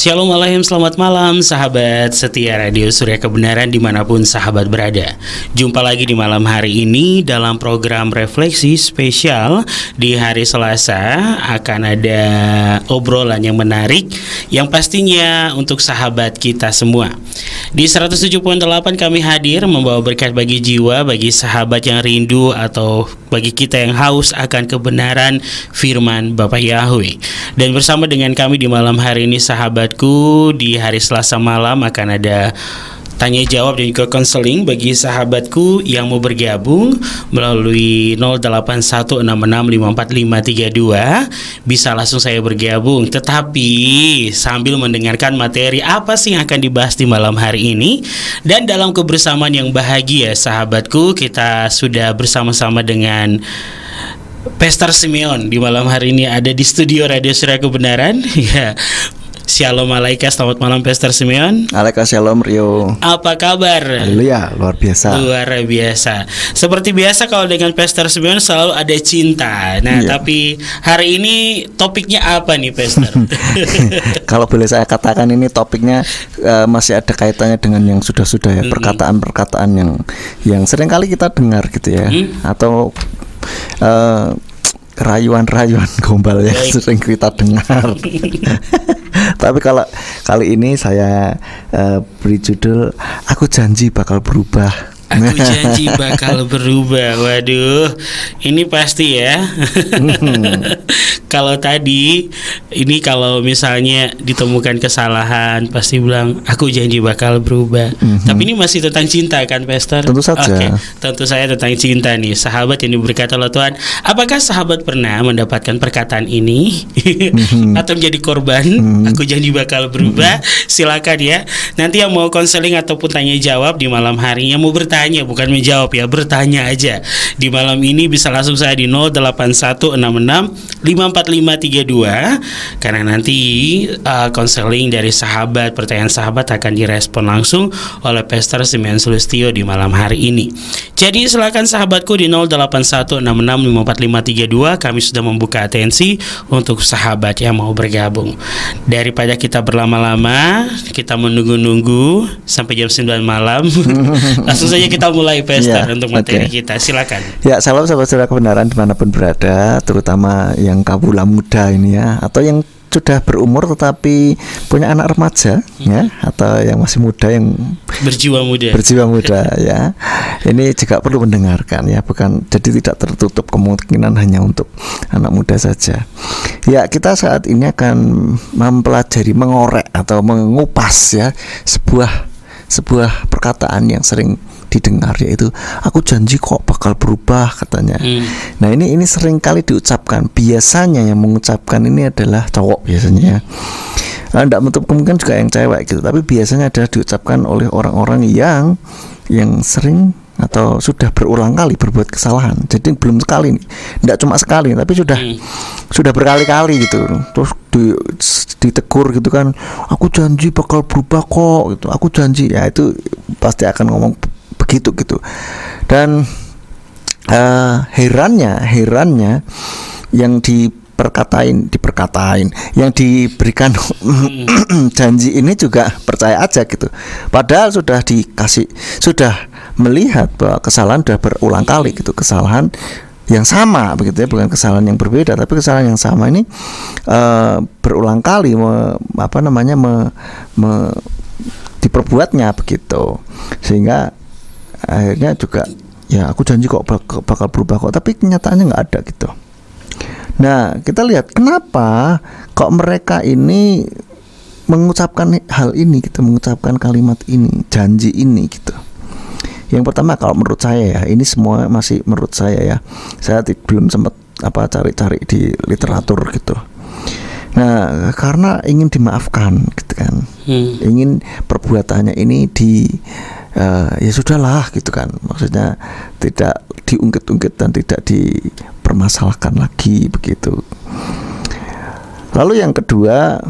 Shalom Alaikum, selamat malam sahabat setia Radio Surya Kebenaran dimanapun sahabat berada. Jumpa lagi di malam hari ini dalam program refleksi spesial. Di hari Selasa akan ada obrolan yang menarik yang pastinya untuk sahabat kita semua. Di 107.8 kami hadir membawa berkat bagi jiwa, bagi sahabat yang rindu atau bagi kita yang haus akan kebenaran firman Bapak Yahweh. Dan bersama dengan kami di malam hari ini sahabatku, di hari Selasa malam akan ada tanya jawab dan juga konseling bagi sahabatku yang mau bergabung melalui 0816654532. Bisa langsung saya bergabung, tetapi sambil mendengarkan materi apa sih yang akan dibahas di malam hari ini. Dan dalam kebersamaan yang bahagia sahabatku, kita sudah bersama-sama dengan Pastor Simeon di malam hari ini ada di studio Radio Surya Kebenaran. Ya. Shalom Alaika, selamat malam Pastor Simeon. Alaika shalom Rio. Apa kabar? Haleluya, luar biasa. Luar biasa. Seperti biasa kalau dengan Pastor Simeon selalu ada cinta. Nah, tapi hari ini topiknya apa nih Pastor? Kalau boleh saya katakan ini topiknya masih ada kaitannya dengan yang sudah-sudah ya, perkataan-perkataan yang sering kali kita dengar gitu ya, atau rayuan-rayuan gombal yang sering kita dengar. Tapi kalau kali ini saya beri judul Aku Janji Bakal Berubah. Aku janji bakal berubah. Waduh, ini pasti ya. Kalau tadi ini kalau misalnya ditemukan kesalahan pasti bilang aku janji bakal berubah. Tapi ini masih tentang cinta kan Pastor? Tentu saja. Oke, tentu saya tentang cinta nih. Sahabat yang diberkati oleh Tuhan, apakah sahabat pernah mendapatkan perkataan ini atau menjadi korban? Aku janji bakal berubah. Silakan ya. Nanti yang mau konseling ataupun tanya jawab di malam harinya, mau bertanya bukan menjawab ya, bertanya aja. Di malam ini bisa langsung saya di 0816654532 karena nanti konseling dari sahabat, pertanyaan sahabat akan direspon langsung oleh Pastor Simeon Sulistyo di malam hari ini. Jadi silakan sahabatku di 0816654532. Kami sudah membuka atensi untuk sahabat yang mau bergabung. Daripada kita berlama-lama, kita menunggu-nunggu sampai jam 9 malam. Langsung saja kita mulai Pastor untuk materi kita. Silakan. Ya, salam sahabat Surya Kebenaran dimanapun berada, terutama yang kawula muda ini ya, atau yang sudah berumur tetapi punya anak remaja ya, atau yang masih muda, yang berjiwa muda ya. Ini juga perlu mendengarkan ya, bukan jadi tidak tertutup kemungkinan hanya untuk anak muda saja. Ya, kita saat ini akan mempelajari, mengorek atau mengupas ya sebuah perkataan yang sering didengar, yaitu aku janji kok bakal berubah katanya. Nah, ini sering kali diucapkan. Biasanya yang mengucapkan ini adalah cowok biasanya. Tidak menutup kemungkinan juga yang cewek gitu, tapi biasanya adalah diucapkan oleh orang-orang yang sering atau sudah berulang kali berbuat kesalahan. Jadi belum sekali nih, tidak cuma sekali, tapi sudah berkali-kali gitu. Terus ditegur gitu kan, aku janji bakal berubah kok gitu, aku janji. Ya itu pasti akan ngomong begitu gitu. Dan herannya yang diperkatain, yang diberikan janji ini juga percaya aja gitu. Padahal sudah melihat bahwa kesalahan sudah berulang kali gitu, kesalahan yang sama begitu ya, bukan kesalahan yang berbeda, tapi kesalahan yang sama ini berulang kali diperbuatnya begitu, sehingga akhirnya juga ya aku janji kok bakal berubah kok, tapi kenyataannya nggak ada gitu. Nah, kita lihat kenapa kok mereka ini mengucapkan hal ini gitu, mengucapkan kalimat ini, janji ini gitu. Yang pertama, kalau menurut saya ya, ini semua masih menurut saya ya, saya belum sempat cari-cari di literatur gitu. Nah, karena ingin dimaafkan gitu kan, ingin perbuatannya ini ya sudahlah gitu kan, maksudnya tidak diungkit-ungkit dan tidak dipermasalahkan lagi begitu. Lalu yang kedua,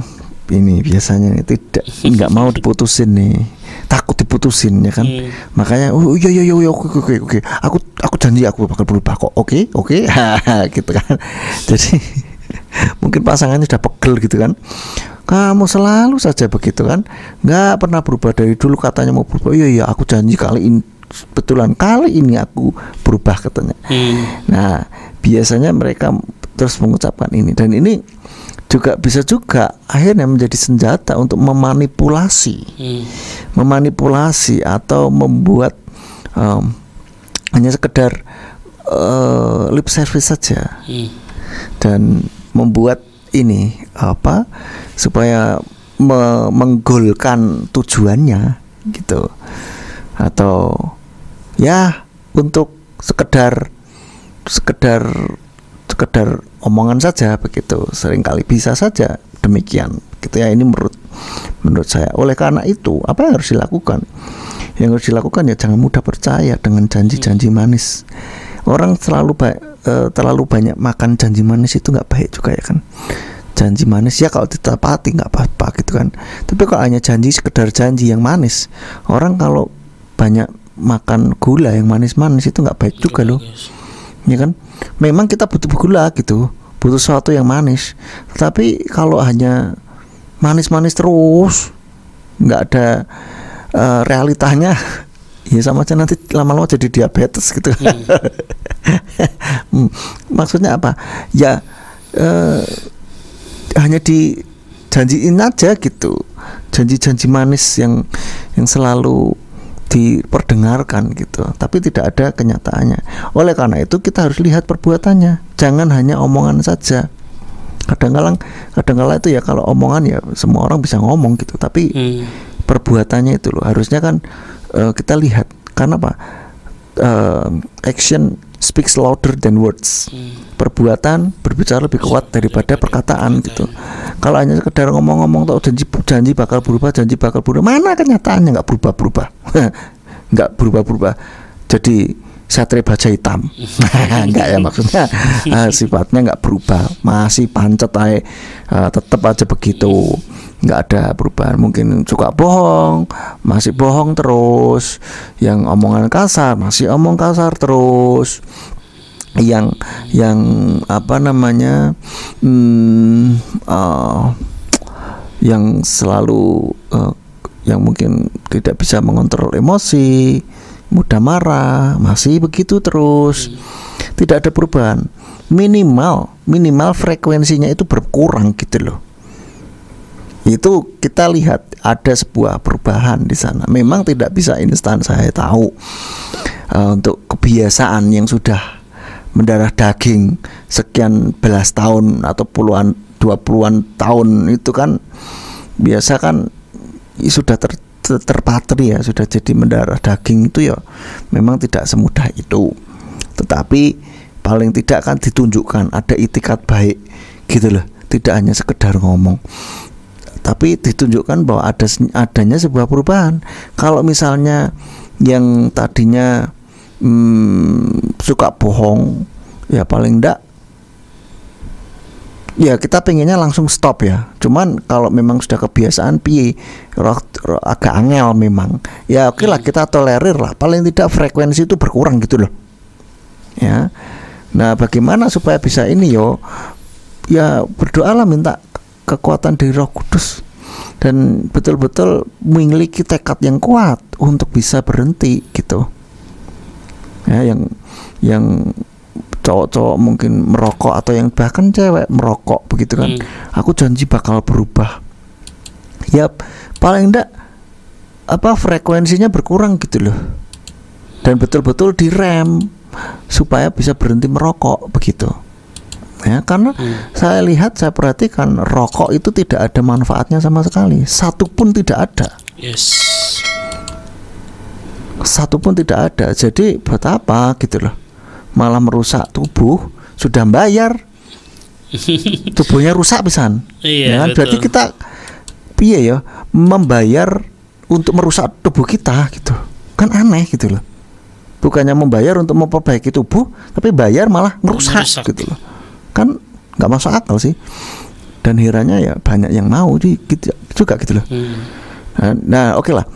ini biasanya nggak mau diputusin nih, takut diputusin ya kan. Makanya iya oke. Aku janji aku bakal berubah kok. Oke. Gitu kan. Jadi mungkin pasangannya sudah pegel gitu kan. Kamu selalu saja begitu kan, nggak pernah berubah dari dulu, katanya mau berubah. Iya aku janji kali ini, betulan kali ini aku berubah katanya. Nah biasanya mereka terus mengucapkan ini, dan ini juga bisa juga akhirnya menjadi senjata untuk memanipulasi atau membuat hanya sekedar lip service saja, dan membuat ini supaya menggolkan tujuannya gitu, atau ya untuk sekedar omongan saja begitu. Seringkali bisa saja demikian gitu ya. Ini menurut saya. Oleh karena itu apa yang harus dilakukan? Yang harus dilakukan ya jangan mudah percaya dengan janji-janji manis. Orang terlalu banyak makan janji manis itu nggak baik juga ya kan. Janji manis ya kalau ditepati nggak apa-apa gitu kan. Tapi kalau hanya sekedar janji yang manis, orang kalau banyak makan gula yang manis-manis itu nggak baik juga loh. Ya kan, memang kita butuh gula gitu, butuh sesuatu yang manis. Tapi kalau hanya manis-manis terus, nggak ada realitanya, ya sama aja nanti lama-lama jadi diabetes gitu. Maksudnya apa? Ya hanya dijanjiin aja gitu, janji-janji manis yang selalu diperdengarkan gitu, tapi tidak ada kenyataannya. Oleh karena itu kita harus lihat perbuatannya, jangan hanya omongan saja. Kadang-kala itu ya, kalau omongan ya semua orang bisa ngomong gitu, tapi perbuatannya itu loh harusnya kan kita lihat. Karena apa? Action speaks louder than words. Perbuatan berbicara lebih kuat daripada perkataan gitu. Kalau hanya sekedar ngomong-ngomong tuh janji bakal berubah, mana kenyataannya nggak berubah-berubah. Nggak berubah-berubah. Jadi satria baja hitam. Enggak ya, maksudnya sifatnya nggak berubah, masih pancet aja, tetap aja begitu, nggak ada perubahan. Mungkin suka bohong, masih bohong terus, yang omongan kasar masih omong kasar terus, yang apa namanya, yang selalu yang mungkin tidak bisa mengontrol emosi, mudah marah, masih begitu terus, tidak ada perubahan. Minimal frekuensinya itu berkurang gitu loh. Itu kita lihat ada sebuah perubahan di sana. Memang tidak bisa instan, saya tahu. Untuk kebiasaan yang sudah mendarah daging sekian belas tahun atau 20-an tahun itu kan biasa kan sudah terpatri ya, sudah jadi mendarah daging itu ya, memang tidak semudah itu. Tetapi paling tidak kan ditunjukkan ada itikat baik gitu loh, tidak hanya sekedar ngomong, tapi ditunjukkan bahwa adanya sebuah perubahan. Kalau misalnya yang tadinya suka bohong, ya paling enggak ya kita pengennya langsung stop ya. Cuman kalau memang sudah kebiasaan agak angel memang, ya oke lah, kita tolerir lah, paling tidak frekuensi itu berkurang gitu loh ya. Nah bagaimana supaya bisa ini ya berdoalah, minta kekuatan dari Roh Kudus dan betul-betul memiliki tekad yang kuat untuk bisa berhenti gitu ya. Yang cowok-cowok mungkin merokok, atau yang bahkan cewek merokok begitu kan, aku janji bakal berubah, ya paling enggak frekuensinya berkurang gitu loh, dan betul-betul direm supaya bisa berhenti merokok begitu ya. Karena saya perhatikan rokok itu tidak ada manfaatnya sama sekali, satu pun tidak ada. Satu pun tidak ada. Jadi buat apa gitu loh, malah merusak tubuh. Sudah bayar, tubuhnya rusak pisan. Ya kan? Berarti kita piye ya membayar untuk merusak tubuh kita gitu, kan aneh gitu loh. Bukannya membayar untuk memperbaiki tubuh, tapi bayar malah merusak gitu loh, kan nggak masuk akal sih. Dan hiranya ya banyak yang mau gitu juga gitu loh. Nah oke lah.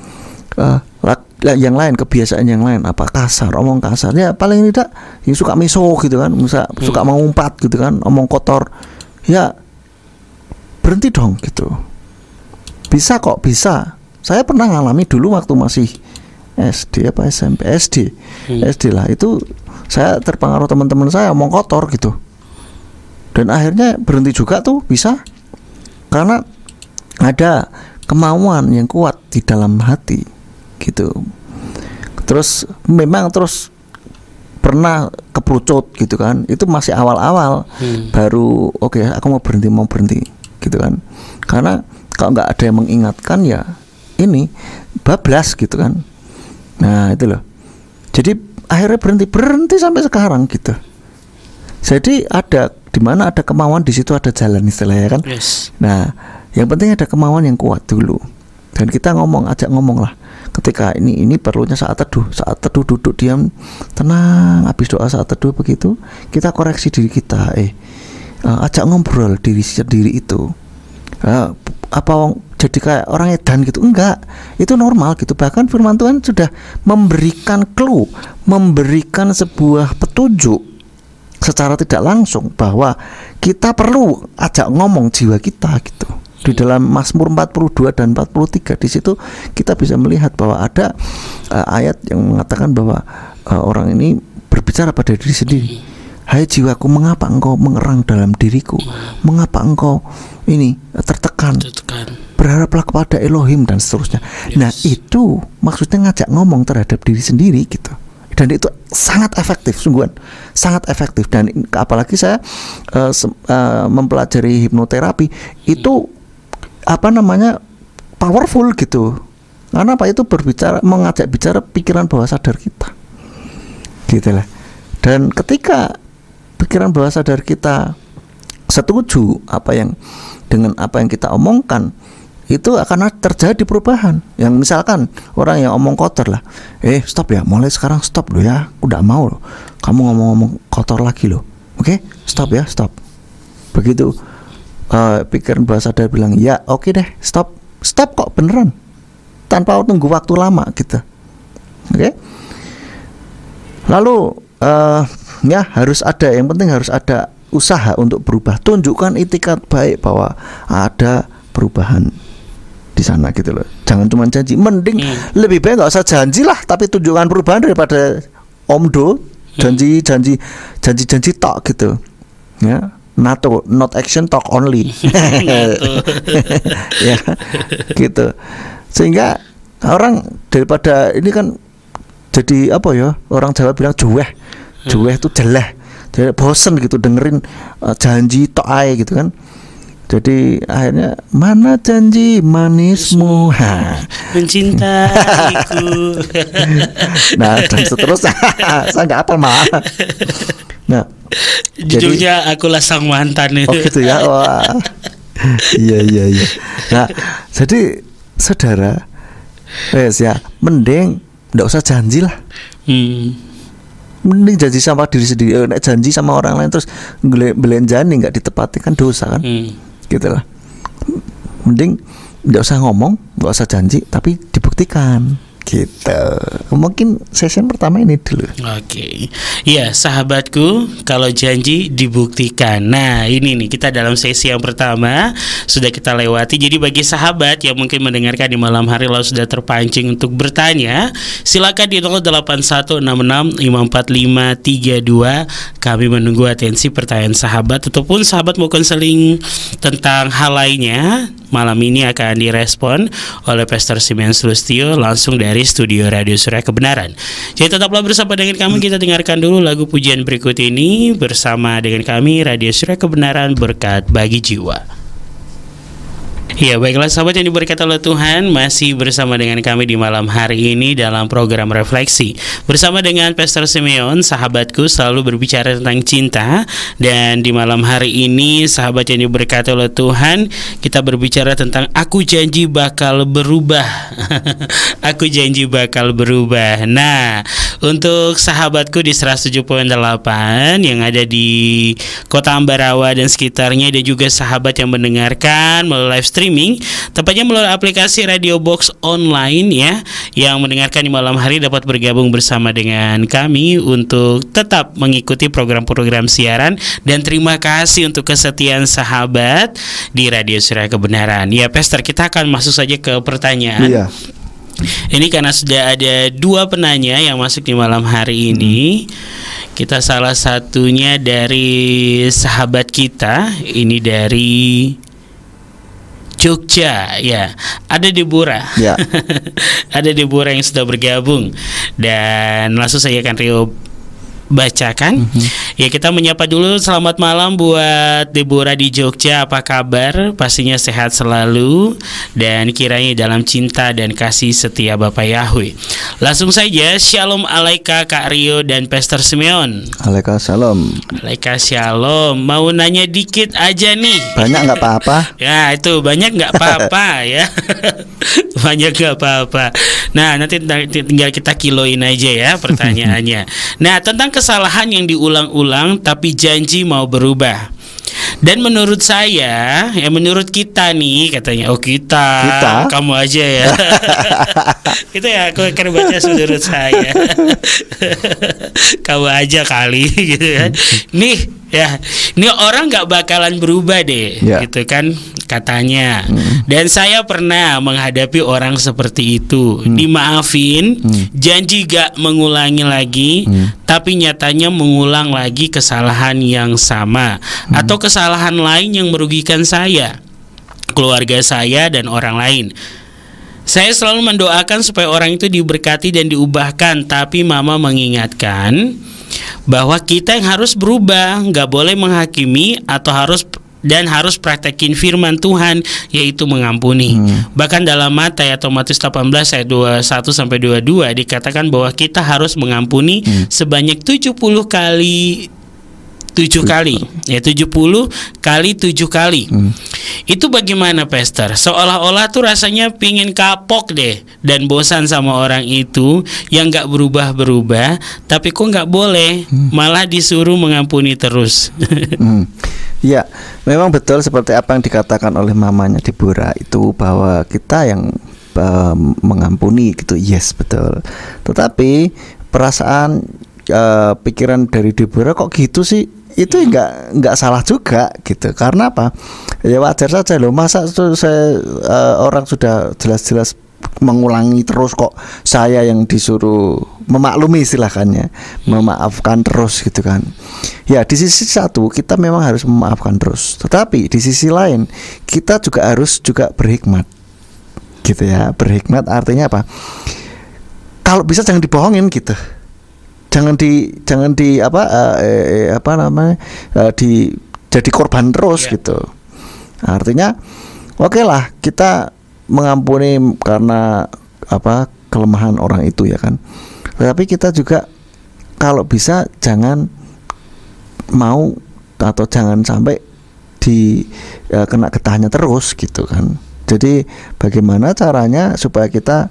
Yang lain, kebiasaan yang lain apa, kasar, omong kasar, ya paling tidak yang suka miso gitu kan, suka mengumpat gitu kan, omong kotor, ya berhenti dong gitu. Bisa kok, bisa. Saya pernah ngalami dulu waktu masih SD apa SMP, SD lah, itu saya terpengaruh teman-teman saya omong kotor gitu, dan akhirnya berhenti juga tuh bisa, karena ada kemauan yang kuat di dalam hati gitu. Terus memang terus pernah keperucut gitu kan, itu masih awal-awal, baru oke, aku mau berhenti gitu kan, karena kalau nggak ada yang mengingatkan ya ini bablas gitu kan. Nah itu loh, jadi akhirnya berhenti sampai sekarang gitu. Jadi ada di mana ada kemauan, di situ ada jalan istilahnya kan. Yes. Nah yang penting ada kemauan yang kuat dulu, dan kita ajak ngomong lah. Ketika ini perlunya saat teduh duduk diam tenang, habis doa saat teduh begitu kita koreksi diri kita, ajak ngobrol diri sendiri itu. Jadi kayak orang edan gitu, enggak, itu normal gitu. Bahkan firman Tuhan sudah memberikan clue, memberikan sebuah petunjuk secara tidak langsung bahwa kita perlu ajak ngomong jiwa kita gitu. Di dalam Mazmur 42 dan 43 di situ kita bisa melihat bahwa ada ayat yang mengatakan bahwa orang ini berbicara pada diri sendiri. Hai jiwaku, mengapa engkau mengerang dalam diriku? Mengapa engkau ini tertekan? Berharaplah kepada Elohim dan seterusnya. Yes. Nah itu maksudnya ngajak ngomong terhadap diri sendiri gitu. Dan itu sangat efektif, sungguhan sangat efektif. Dan apalagi saya mempelajari hipnoterapi itu powerful gitu. Karena apa, itu mengajak bicara pikiran bawah sadar kita, gitu lah. Dan ketika pikiran bawah sadar kita setuju dengan apa yang kita omongkan, itu akan terjadi perubahan. Yang misalkan orang yang omong kotor lah, stop ya, mulai sekarang stop lo ya, udah mau lo kamu ngomong kotor lagi lo, oke, stop ya, stop. Begitu pikiran bawah sadar bilang ya oke deh, stop kok beneran, tanpa tunggu waktu lama gitu, oke. Lalu ya yang penting harus ada usaha untuk berubah. Tunjukkan itikat baik bahwa ada perubahan di sana gitu loh. Jangan cuma janji. Mending lebih baik nggak usah janji lah, tapi tunjukkan perubahan daripada omdo janji tok gitu. Ya, not action, talk only. Ya, gitu. Sehingga orang daripada ini kan jadi orang Jawa bilang juweh itu jeleh, jadi bosen gitu dengerin janji tok ae gitu kan. Jadi akhirnya mana janji manismu mencintaiku. Nah dan seterusnya saya nggak hafal mah. Nah judulnya Akulah Sang Mantan itu. Oh gitu ya. Wah. Iya. Nah jadi saudara, ya mending nggak usah janji lah. Mending janji sama diri sendiri. Janji sama orang lain terus belenjani nggak ditepati kan dosa kan. Gitu lah. Mending nggak usah ngomong, nggak usah janji, tapi dibuktikan gitu. Mungkin session pertama ini dulu. Oke. Ya sahabatku, kalau janji dibuktikan. Nah ini nih, kita dalam sesi yang pertama sudah kita lewati. Jadi bagi sahabat yang mungkin mendengarkan di malam hari lalu sudah terpancing untuk bertanya, silakan di 0816654532. Kami menunggu atensi pertanyaan sahabat, ataupun sahabat mau konseling tentang hal lainnya. Malam ini akan direspon oleh Pastor Simeon Sulistyo langsung dari studio Radio Surya Kebenaran. Jadi tetaplah bersama dengan kami. Kita dengarkan dulu lagu pujian berikut ini bersama dengan kami, Radio Surya Kebenaran, berkat bagi jiwa. Ya baiklah sahabat yang diberkati oleh Tuhan, masih bersama dengan kami di malam hari ini dalam program Refleksi bersama dengan Pastor Simeon. Sahabatku selalu berbicara tentang cinta, dan di malam hari ini sahabat yang diberkati oleh Tuhan, kita berbicara tentang aku janji bakal berubah. Aku janji bakal berubah. Nah untuk sahabatku di 107.8 yang ada di Kota Ambarawa dan sekitarnya, dan juga sahabat yang mendengarkan melalui live stream streaming, tepatnya melalui aplikasi Radio Box Online ya. Yang mendengarkan di malam hari dapat bergabung bersama dengan kami untuk tetap mengikuti program-program siaran. Dan terima kasih untuk kesetiaan sahabat di Radio Surya Kebenaran. Ya, Pastor, kita akan masuk saja ke pertanyaan. Iya. Ini karena sudah ada 2 penanya yang masuk di malam hari ini. Kita salah satunya dari sahabat kita, ini dari Jogja ya. Ada Deborah. Ya. Ada Deborah yang sudah bergabung. Dan langsung saya akan Rio bacakan. Ya, kita menyapa dulu. Selamat malam buat Deborah di Jogja. Apa kabar? Pastinya sehat selalu dan kiranya dalam cinta dan kasih setia Bapak Yahweh. Langsung saja, Shalom alaika Kak Rio dan Pastor Simeon. Alaika shalom. Alaika shalom. Mau nanya dikit aja nih. Banyak nggak apa-apa? Ya, itu banyak nggak apa-apa ya. Banyak nggak apa-apa. Nah, nanti tinggal kita kiloin aja ya pertanyaannya. Nah, tentang kesalahan yang diulang-ulang tapi janji mau berubah. Dan menurut saya, ya menurut kita nih katanya, oh kita? Kamu aja ya. Itu ya, aku akan baca menurut saya. Kamu aja kali gitu kan. Nih ya, ini orang nggak bakalan berubah deh, gitu kan katanya. Dan saya pernah menghadapi orang seperti itu. Dimaafin, janji gak mengulangi lagi, tapi nyatanya mengulang lagi kesalahan yang sama atau kesalahan lain yang merugikan saya, keluarga saya dan orang lain. Saya selalu mendoakan supaya orang itu diberkati dan diubahkan, tapi mama mengingatkan bahwa kita yang harus berubah, nggak boleh menghakimi atau harus praktekin firman Tuhan, yaitu mengampuni. Bahkan dalam Matius 18 ayat 21-22 dikatakan bahwa kita harus mengampuni sebanyak 70 kali 7 kali, ya 70 kali 7 kali. Itu bagaimana, Pastor? Seolah-olah tuh rasanya pingin kapok deh dan bosan sama orang itu yang gak berubah-berubah, tapi kok gak boleh, malah disuruh mengampuni terus. Ya, memang betul seperti apa yang dikatakan oleh mamanya Deborah itu, bahwa kita yang mengampuni gitu. Yes, betul. Tetapi perasaan pikiran dari Deborah kok gitu sih, itu nggak salah juga gitu. Karena apa? Ya wajar saja loh. Masa saya orang sudah jelas-jelas mengulangi terus kok saya yang disuruh memaklumi, istilahnya memaafkan terus gitu kan. Ya, di sisi satu kita memang harus memaafkan terus, tetapi di sisi lain kita juga harus berhikmat gitu ya. Berhikmat artinya apa? Kalau bisa jangan dibohongin gitu. Jangan di jadi korban terus gitu. Artinya oke lah, kita mengampuni karena kelemahan orang itu ya kan. Tapi kita juga kalau bisa jangan mau atau jangan sampai kena getahnya terus gitu kan. Jadi bagaimana caranya supaya kita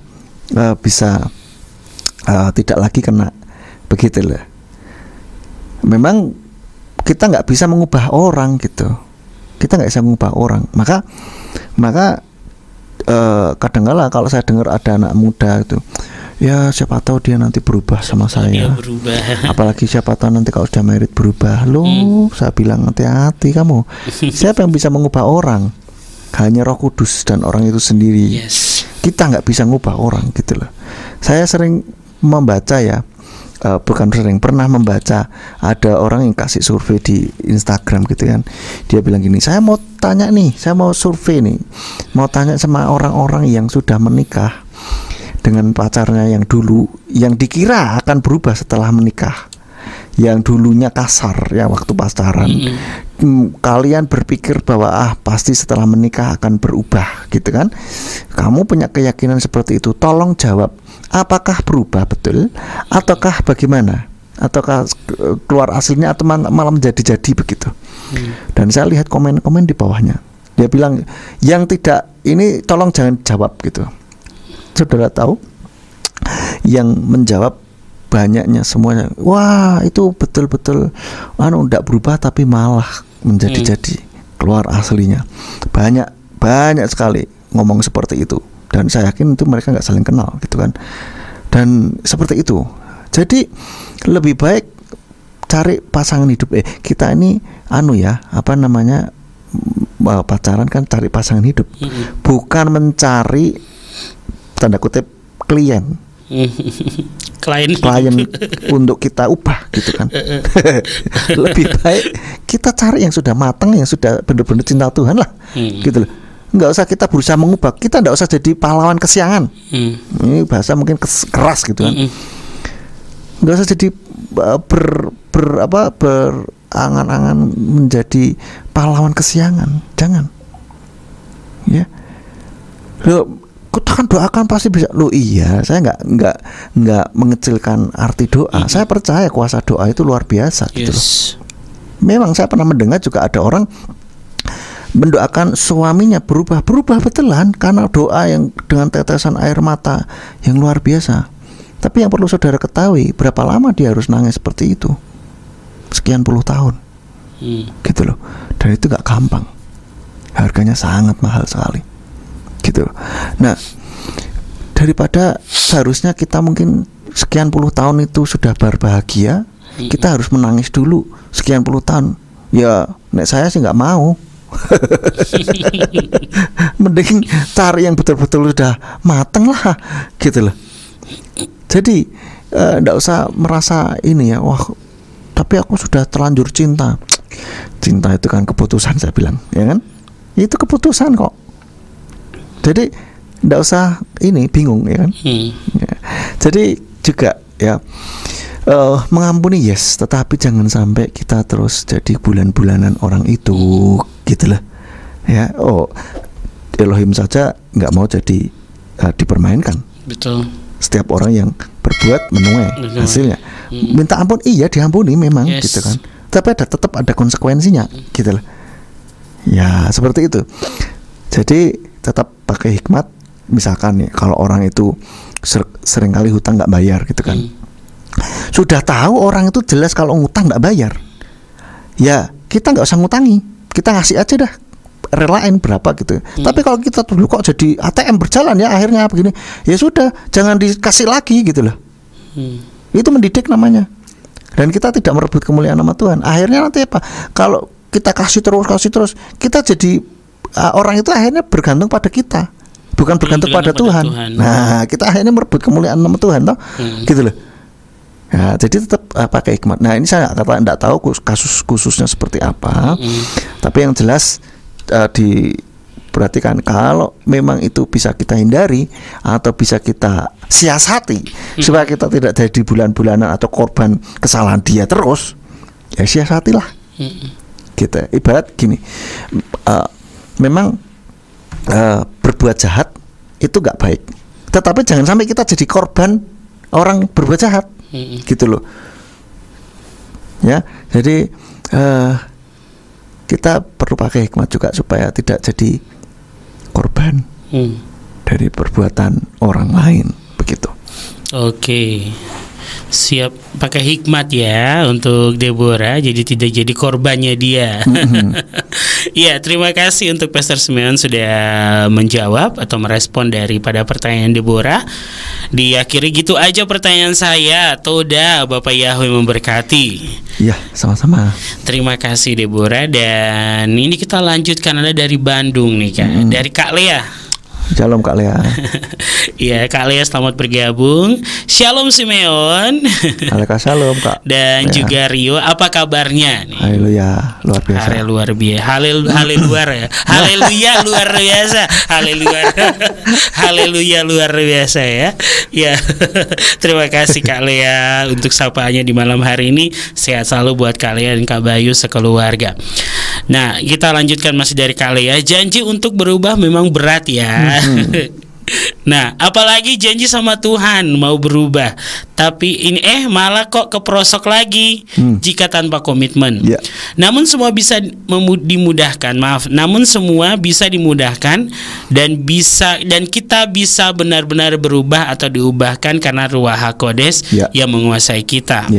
bisa tidak lagi kena begitulah. Memang kita nggak bisa mengubah orang gitu. Kita nggak bisa mengubah orang. Maka kadang-kala kalau saya dengar ada anak muda itu, ya siapa tahu dia nanti berubah sama saya. Apalagi siapa tahu nanti kalau sudah married berubah. Loh, saya bilang hati-hati kamu. Siapa yang bisa mengubah orang? Hanya Roh Kudus dan orang itu sendiri. Kita nggak bisa mengubah orang gitu loh. Saya sering membaca ya. Pernah membaca ada orang yang kasih survei di Instagram gitu kan. Dia bilang gini, saya mau tanya nih, saya mau survei nih, mau tanya sama orang-orang yang sudah menikah dengan pacarnya yang dulu, yang dikira akan berubah setelah menikah, yang dulunya kasar ya waktu pacaran. Kalian berpikir bahwa pasti setelah menikah akan berubah gitu kan. Kamu punya keyakinan seperti itu, tolong jawab, apakah berubah betul ataukah bagaimana, ataukah keluar aslinya atau malah menjadi-jadi begitu. Dan saya lihat komen-komen di bawahnya, dia bilang yang tidak ini tolong jangan jawab gitu. Saudara tahu yang menjawab banyaknya semuanya, wah itu betul-betul tidak berubah tapi malah menjadi-jadi, keluar aslinya. Banyak banyak sekali ngomong seperti itu, dan saya yakin itu mereka nggak saling kenal gitu kan. Dan seperti itu. Jadi lebih baik cari pasangan hidup. Kita ini pacaran kan cari pasangan hidup, bukan mencari tanda kutip klien untuk kita ubah gitu kan. Lebih baik kita cari yang sudah matang, yang sudah benar-benar cinta Tuhan lah, gitu loh. Nggak usah kita berusaha mengubah, kita nggak usah jadi pahlawan kesiangan. Ini bahasa mungkin keras gitu kan. Nggak usah jadi berangan-angan menjadi pahlawan kesiangan, jangan. Ya, loh, kita kan doakan pasti bisa. Loh iya, saya nggak mengecilkan arti doa. Saya percaya kuasa doa itu luar biasa gitu loh. Memang saya pernah mendengar juga ada orang mendoakan suaminya berubah betulan karena doa yang dengan tetesan air mata yang luar biasa. Tapi yang perlu saudara ketahui, berapa lama dia harus nangis seperti itu? Sekian puluh tahun, gitu loh. Dan itu gak gampang, harganya sangat mahal sekali, gitu. Nah, daripada seharusnya kita mungkin sekian puluh tahun itu sudah berbahagia, kita harus menangis dulu sekian puluh tahun. Ya, nek saya sih nggak mau. Mending cari yang betul-betul sudah mateng lah, gitu loh. Jadi nggak usah merasa ini ya, wah tapi aku sudah terlanjur cinta. Cinta itu kan keputusan, saya bilang, ya kan? Itu keputusan kok. Jadi nggak usah ini bingung, ya kan? Ya. Jadi juga ya mengampuni yes, tetapi jangan sampai kita terus jadi bulan-bulanan orang itu, gitu loh. Ya, Elohim saja nggak mau jadi dipermainkan. Betul. Setiap orang yang berbuat menuai hasilnya. Minta ampun, iya diampuni memang, gitu kan. Tapi tetap ada konsekuensinya, gitu loh. Ya seperti itu. Jadi tetap pakai hikmat. Misalkan nih, kalau orang itu seringkali hutang nggak bayar, gitu kan. Sudah tahu orang itu jelas kalau ngutang nggak bayar, ya kita nggak usah ngutangi, kita ngasih aja dah, relain berapa gitu. Tapi kalau kita dulu kok jadi ATM berjalan ya akhirnya begini, ya sudah, jangan dikasih lagi gitu loh. Itu mendidik namanya. Dan kita tidak merebut kemuliaan nama Tuhan. Akhirnya nanti apa? Kalau kita kasih terus, kita jadi orang itu akhirnya bergantung pada kita, bukan bergantung pada Tuhan. Nah, kita akhirnya merebut kemuliaan nama Tuhan, toh, gitu loh. Ya, jadi tetap pakai hikmat. Nah, ini saya tidak tahu kasus khususnya seperti apa. Tapi yang jelas diperhatikan, kalau memang itu bisa kita hindari atau bisa kita siasati supaya kita tidak jadi bulan-bulanan atau korban kesalahan dia terus, ya siasatilah. Gitu. Ibarat gini, memang berbuat jahat itu nggak baik, tetapi jangan sampai kita jadi korban orang berbuat jahat. Gitu loh. Ya, jadi kita perlu pakai hikmat juga supaya tidak jadi korban dari perbuatan orang lain, begitu. Oke. Siap pakai hikmat ya untuk Deborah, jadi tidak jadi korbannya dia. Ya, terima kasih untuk Pastor Simeon sudah menjawab atau merespon daripada pertanyaan Deborah. Diakhiri gitu aja pertanyaan saya. Toda, Bapak Yahweh memberkati. Ya, sama-sama. Terima kasih Deborah. Dan ini kita lanjutkan, ada dari Bandung nih Kak, dari Kak Lea. Shalom Kak Lea. Iya, Kak Lea selamat bergabung. Shalom Simeon. Aleka shalom Kak. Dan Lea. Juga Rio, apa kabarnya nih? Haleluya, luar biasa. Haleluya luar biasa. Haleluya luar biasa ya. Ya. Terima kasih Kak Lea untuk sapaannya di malam hari ini. Sehat selalu buat Kak Lea dan Kak Bayu sekeluarga. Nah, kita lanjutkan masih dari Kak Lea. Janji untuk berubah memang berat ya. Nah, apalagi janji sama Tuhan mau berubah, tapi ini malah kok keprosok lagi jika tanpa komitmen. Namun semua bisa dimudahkan. Namun semua bisa dimudahkan dan kita bisa benar-benar berubah atau diubahkan karena Ruach HaKodes yang menguasai kita.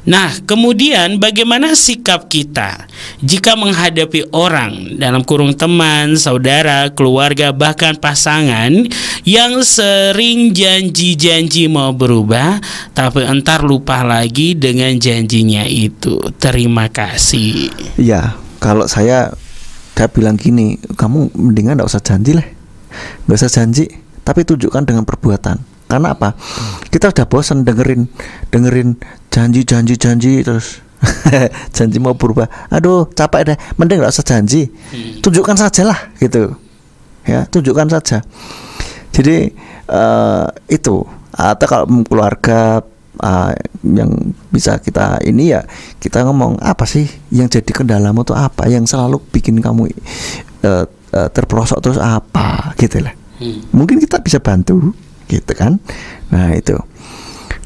Nah, kemudian bagaimana sikap kita jika menghadapi orang dalam kurung teman, saudara, keluarga, bahkan pasangan yang sering janji-janji mau berubah, tapi entar lupa lagi dengan janjinya itu. Terima kasih. Ya, kalau saya bilang gini, kamu mendingan gak usah janji lah, gak usah janji, tapi tunjukkan dengan perbuatan. Karena apa? Kita udah bosan dengerin janji terus janji mau berubah. Aduh, capek deh. Mending gak usah janji. Tunjukkan saja lah gitu. Ya, tunjukkan saja. Jadi itu. Atau kalau keluarga yang bisa kita ini ya, kita ngomong apa sih yang jadi kendalamu tuh apa, yang selalu bikin kamu terperosok terus apa gitu lah. Mungkin kita bisa bantu gitu kan. Nah itu,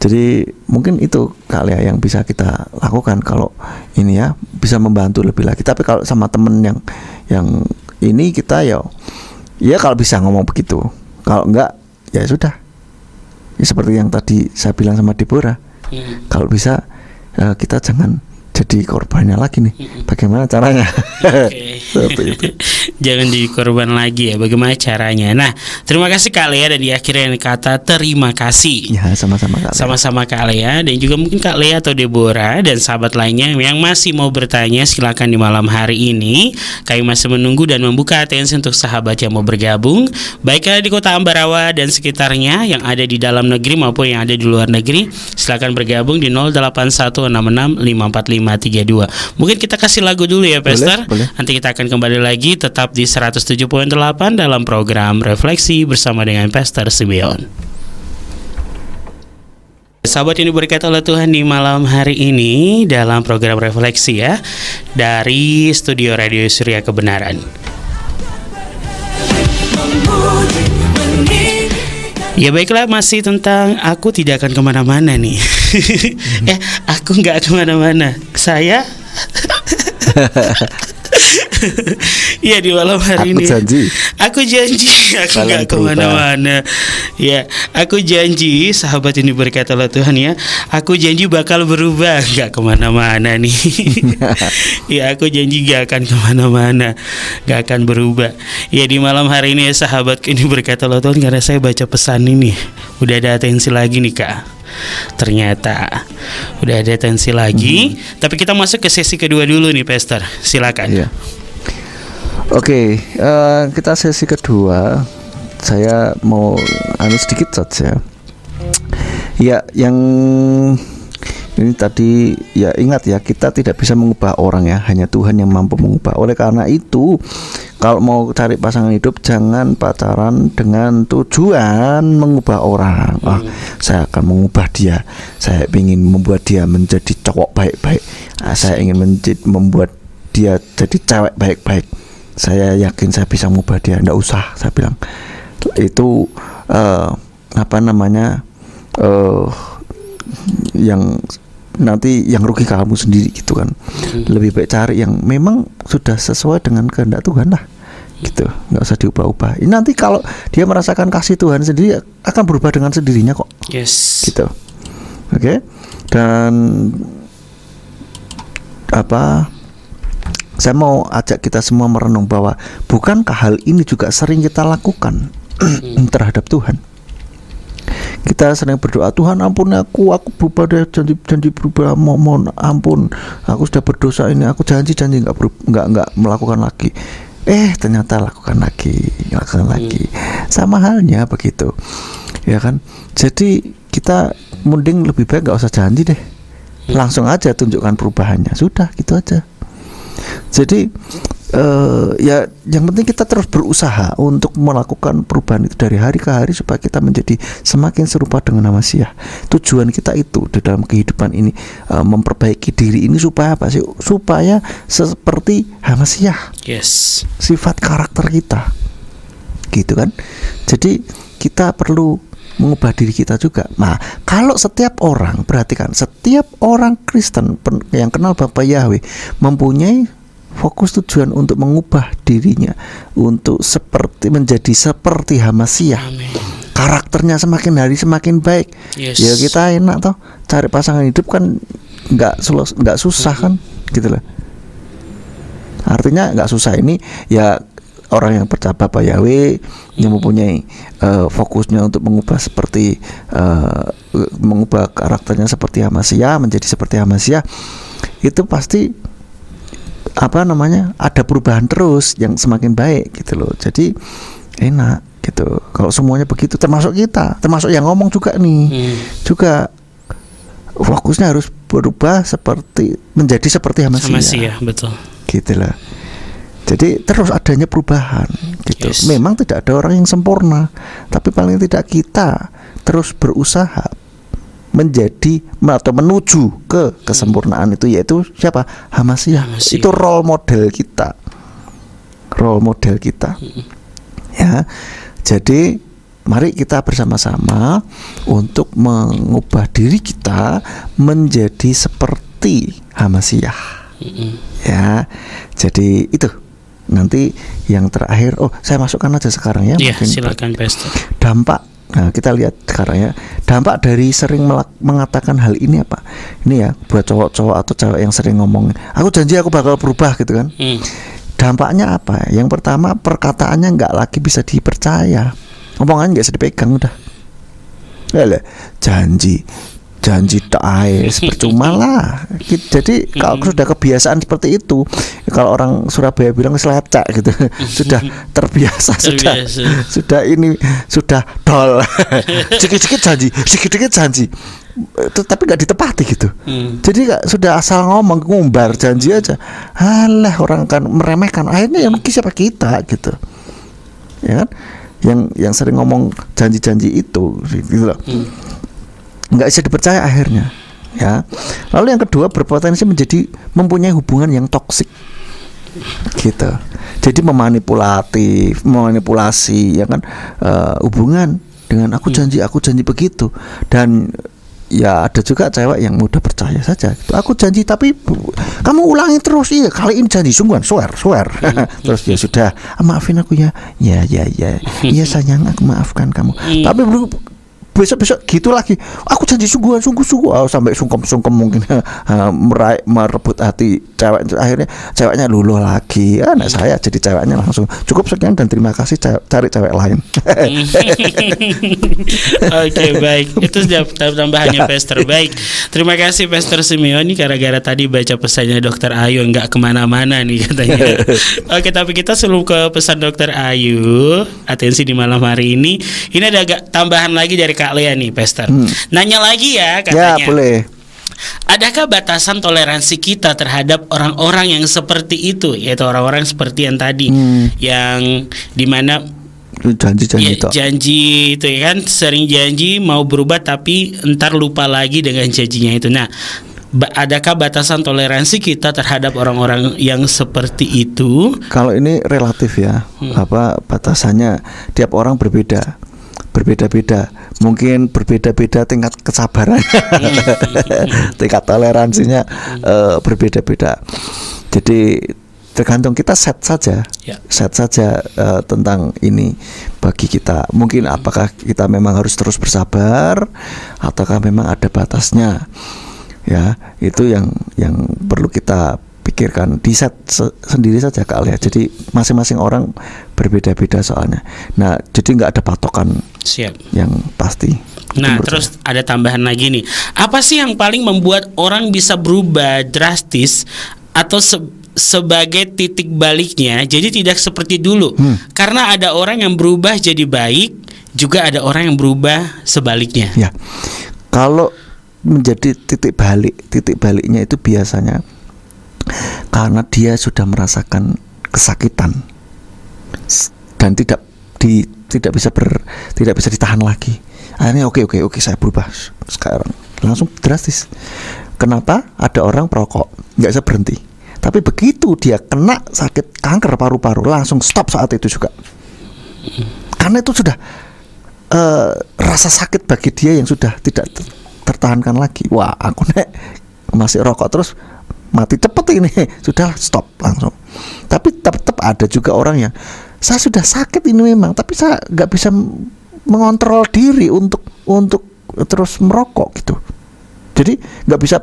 jadi mungkin itu kali ya yang bisa kita lakukan kalau ini ya, bisa membantu lebih lagi. Tapi kalau sama temen yang ini kita ya kalau bisa ngomong begitu, kalau enggak ya sudah ya, seperti yang tadi saya bilang sama Deborah, kalau bisa kita jangan jadi korbannya lagi nih. Bagaimana caranya? Jangan jadi korban lagi ya. Bagaimana caranya? Nah, terima kasih Kak Lea, dan di akhirnya kata terima kasih. Ya, sama-sama Kak Lea. Sama-sama Kak Lea, dan juga mungkin Kak Lea atau Deborah dan sahabat lainnya yang masih mau bertanya, silakan di malam hari ini. Kami masih menunggu dan membuka atensi untuk sahabat yang mau bergabung, baik di Kota Ambarawa dan sekitarnya, yang ada di dalam negeri maupun yang ada di luar negeri. Silakan bergabung di 0816654532. Mungkin kita kasih lagu dulu ya, Pastor. Boleh. Nanti kita akan kembali lagi tetap di 107.8 dalam program Refleksi bersama dengan Pastor Simeon. Sahabat yang diberkati oleh Tuhan, di malam hari ini dalam program Refleksi ya, dari studio Radio Surya Kebenaran. Ya baiklah, masih tentang aku tidak akan kemana-mana nih. Aku nggak kemana-mana. Saya ya di malam hari ini aku janji aku nggak kemana-mana. Ya, aku janji, sahabat ini berkata oleh Tuhan ya, aku janji bakal berubah, nggak kemana-mana nih. Ya, aku janji nggak akan kemana-mana, nggak akan berubah. Ya, di malam hari ini ya sahabat ini berkata oleh Tuhan, karena saya baca pesan ini, udah ada atensi lagi nih Kak. Ternyata udah ada atensi lagi. Tapi kita masuk ke sesi kedua dulu nih, Pastor. Silakan. Iya. Oke, kita sesi kedua. Saya mau sedikit saja. Ya, yang ini tadi ya, ingat ya, kita tidak bisa mengubah orang ya, hanya Tuhan yang mampu mengubah. Oleh karena itu, kalau mau cari pasangan hidup, jangan pacaran dengan tujuan mengubah orang. Saya akan mengubah dia, saya ingin membuat dia menjadi cowok baik-baik, saya ingin membuat dia jadi cewek baik-baik. Saya yakin saya bisa mengubah dia. Nggak usah, saya bilang. Itu yang nanti yang rugi kamu sendiri gitu kan. Lebih baik cari yang memang sudah sesuai dengan kehendak Tuhan lah gitu, nggak usah diubah-ubah. Ini nanti kalau dia merasakan kasih Tuhan sendiri, akan berubah dengan sendirinya kok. Yes. Gitu. Oke. Dan saya mau ajak kita semua merenung bahwa bukankah hal ini juga sering kita lakukan terhadap Tuhan. Kita sering berdoa, Tuhan ampuni aku berubah deh, janji berubah, mohon ampun, aku sudah berdosa ini, aku janji nggak melakukan lagi. Ternyata lakukan lagi. Sama halnya begitu, ya kan. Jadi kita mending lebih baik nggak usah janji deh, langsung aja tunjukkan perubahannya, sudah gitu aja. Jadi ya yang penting kita terus berusaha untuk melakukan perubahan itu dari hari ke hari, supaya kita menjadi semakin serupa dengan Mesias. Tujuan kita itu di dalam kehidupan ini, memperbaiki diri ini supaya apa sih? Supaya seperti Mesias. Yes. Sifat karakter kita, gitu kan. Jadi kita perlu mengubah diri kita juga. Nah, kalau setiap orang, perhatikan, setiap orang Kristen yang kenal Bapa Yahweh mempunyai fokus tujuan untuk mengubah dirinya untuk menjadi seperti Mesias. Karakternya semakin hari semakin baik. Yes. Ya kita enak toh, cari pasangan hidup kan nggak susah kan, gitu loh. Artinya nggak susah. Ini ya orang yang percaya Bapak Yahweh yang mempunyai fokusnya untuk mengubah seperti mengubah karakternya seperti Amasya menjadi seperti Amasya, itu pasti ada perubahan terus yang semakin baik gitu loh. Jadi enak gitu kalau semuanya begitu, termasuk kita, termasuk yang ngomong juga nih, juga fokusnya harus berubah menjadi seperti Amasya, betul. Gitu lah. Jadi terus adanya perubahan gitu. Yes. Memang tidak ada orang yang sempurna, tapi paling tidak kita terus berusaha menjadi atau menuju ke kesempurnaan itu, yaitu siapa? Amasya. Itu role model kita. Ya. Jadi mari kita bersama-sama untuk mengubah diri kita menjadi seperti Amasya. Ya. Jadi itu. Nanti yang terakhir, saya masukkan aja sekarang ya. Iya, silakan Pastor. Dampak. Nah, kita lihat sekarang ya. Dampak dari sering mengatakan hal ini apa? Ini ya, buat cowok-cowok atau cewek yang sering ngomong, aku janji aku bakal berubah gitu kan. Dampaknya apa? Yang pertama, perkataannya nggak lagi bisa dipercaya. Omongannya nggak bisa dipegang udah. Janji tak percuma lah. Jadi kalau sudah kebiasaan seperti itu, kalau orang Surabaya bilang selecak gitu, sudah terbiasa. sudah dol. Sedikit-sedikit janji, tapi nggak ditepati gitu. Jadi sudah asal ngumbar janji aja. Alah, orang kan meremehkan. Akhirnya yang rugi siapa? Kita gitu, ya kan? Yang sering ngomong janji-janji itu, gitu loh. Nggak bisa dipercaya akhirnya, ya. Lalu yang kedua, berpotensi mempunyai hubungan yang toksik gitu. Jadi memanipulasi ya kan, hubungan dengan aku janji begitu. Dan ya ada juga cewek yang mudah percaya saja gitu. Aku janji tapi kamu ulangi terus, iya kali ini janji sungguhan, swear. Terus ya sudah, maafin aku ya sayang, aku maafkan kamu. Tapi besok gitu lagi, aku janji sungguh sampai sungkem mungkin merebut hati cewek. Akhirnya ceweknya luluh lagi. Anak saya jadi ceweknya langsung cukup sekian dan terima kasih, cari cewek lain. Oke, baik, itu tambahannya Pastor. Baik, terima kasih Pastor Simeon. Gara-gara tadi baca pesannya Dokter Ayu nggak kemana-mana nih katanya. Oke, tapi kita sebelum ke pesan Dokter Ayu, atensi di malam hari ini ada agak tambahan lagi dari Kak Lea nih, Pastor. Nanya lagi ya katanya. Ya, boleh. Adakah batasan toleransi kita terhadap orang-orang yang seperti itu, yaitu orang-orang seperti yang tadi, yang dimana janji itu ya kan, sering janji mau berubah tapi entar lupa lagi dengan janjinya itu. Nah, adakah batasan toleransi kita terhadap orang-orang yang seperti itu? Kalau ini relatif ya, batasannya tiap orang berbeda-beda, mungkin berbeda-beda tingkat kesabaran, tingkat toleransinya berbeda-beda. Jadi tergantung kita set saja tentang ini bagi kita. Mungkin apakah kita memang harus terus bersabar, ataukah memang ada batasnya? Ya, itu yang perlu kita pikirkan, di set sendiri saja Kak Lea. Jadi masing-masing orang berbeda-beda soalnya. Nah, jadi nggak ada patokan yang pasti. Nah, terus ada tambahan lagi nih. Apa sih yang paling membuat orang bisa berubah drastis atau sebagai titik baliknya? Jadi tidak seperti dulu. Karena ada orang yang berubah jadi baik, juga ada orang yang berubah sebaliknya. Ya, kalau menjadi titik baliknya itu biasanya karena dia sudah merasakan kesakitan dan tidak bisa ditahan lagi. Akhirnya oke saya berubah sekarang, langsung drastis. Kenapa? Ada orang perokok nggak bisa berhenti, tapi begitu dia kena sakit kanker paru-paru langsung stop saat itu juga, karena itu sudah rasa sakit bagi dia yang sudah tidak tertahankan lagi. Wah, aku masih rokok terus mati cepet ini, sudah stop langsung. Tapi tetap ada juga orang yang saya sudah sakit ini memang, tapi saya nggak bisa mengontrol diri untuk terus merokok gitu. Jadi nggak bisa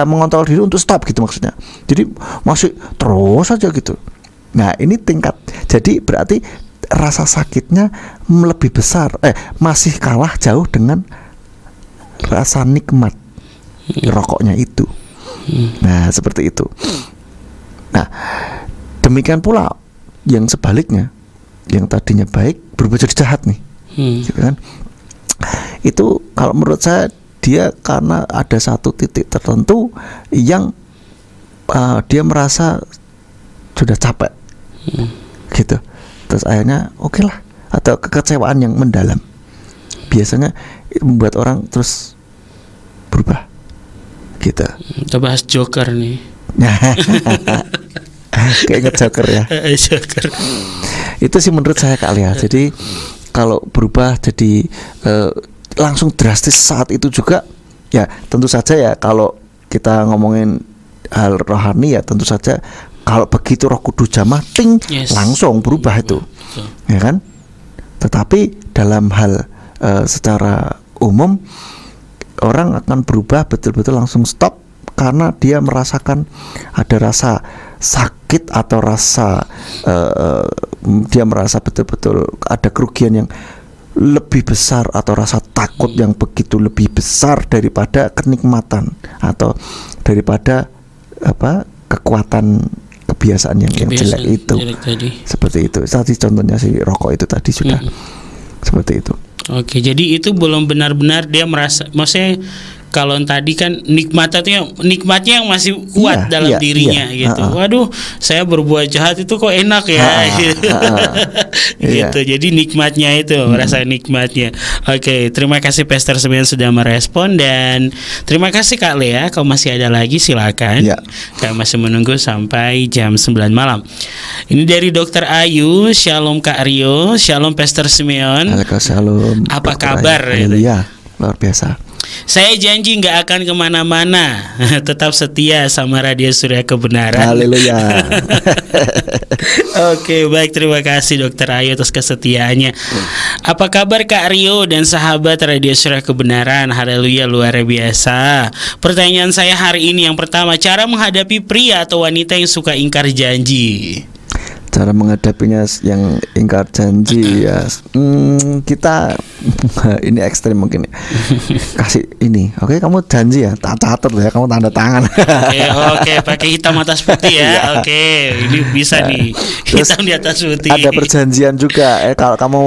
mengontrol diri untuk stop gitu maksudnya. Jadi masih terus aja gitu. Nah ini tingkat. Jadi berarti rasa sakitnya lebih besar, masih kalah jauh dengan rasa nikmat rokoknya itu. Nah seperti itu. Nah demikian pula yang sebaliknya, yang tadinya baik berubah jadi jahat nih, gitu kan? Itu kalau menurut saya dia karena ada satu titik tertentu yang dia merasa sudah capek, gitu. Terus akhirnya oke lah, atau kekecewaan yang mendalam biasanya membuat orang terus berubah, gitu. Kita bahas Joker nih. Kayaknya Joker ya. Joker. Itu sih menurut saya Kak Lia. Jadi kalau berubah jadi langsung drastis saat itu juga, ya tentu saja ya kalau kita ngomongin hal rohani ya tentu saja kalau begitu Roh Kudus jamah ting langsung berubah itu, ya kan? Tetapi dalam hal secara umum orang akan berubah betul-betul langsung stop karena dia merasakan ada rasa sakit atau rasa dia merasa betul-betul ada kerugian yang lebih besar atau rasa takut yang begitu lebih besar daripada kenikmatan atau daripada kekuatan kebiasaan yang jelek itu. Seperti itu. Tadi contohnya si rokok itu tadi sudah seperti itu. Oke, jadi itu belum benar-benar dia merasa, maksudnya kalau tadi kan nikmatnya yang masih kuat dalam dirinya gitu. Waduh, saya berbuat jahat itu kok enak ya. Gitu. Jadi nikmatnya itu, merasa nikmatnya. Oke, terima kasih Pastor Simeon sudah merespon, dan terima kasih Kak Lea. Kalau masih ada lagi silakan. Kami masih menunggu sampai jam 9 malam. Ini dari Dr. Ayu. Shalom Kak Rio, shalom Pastor Simeon. Shalom. Apa kabar? Iya, luar biasa. Saya janji nggak akan kemana-mana, tetap setia sama Radio Surya Kebenaran. Haleluya. Oke, baik, terima kasih Dokter Ayu atas kesetiaannya. Apa kabar Kak Rio dan sahabat Radio Surya Kebenaran? Haleluya, luar biasa. Pertanyaan saya hari ini yang pertama, cara menghadapi pria atau wanita yang suka ingkar janji. Cara menghadapinya yang ingkar janji ya, kita ini ekstrim mungkin ya. Kasih ini, oke, kamu janji ya, tak catat ya, kamu tanda tangan. Oke, pakai hitam atas putih ya. Oke, ini bisa nih, hitam di atas putih. Ada perjanjian juga, kalau kamu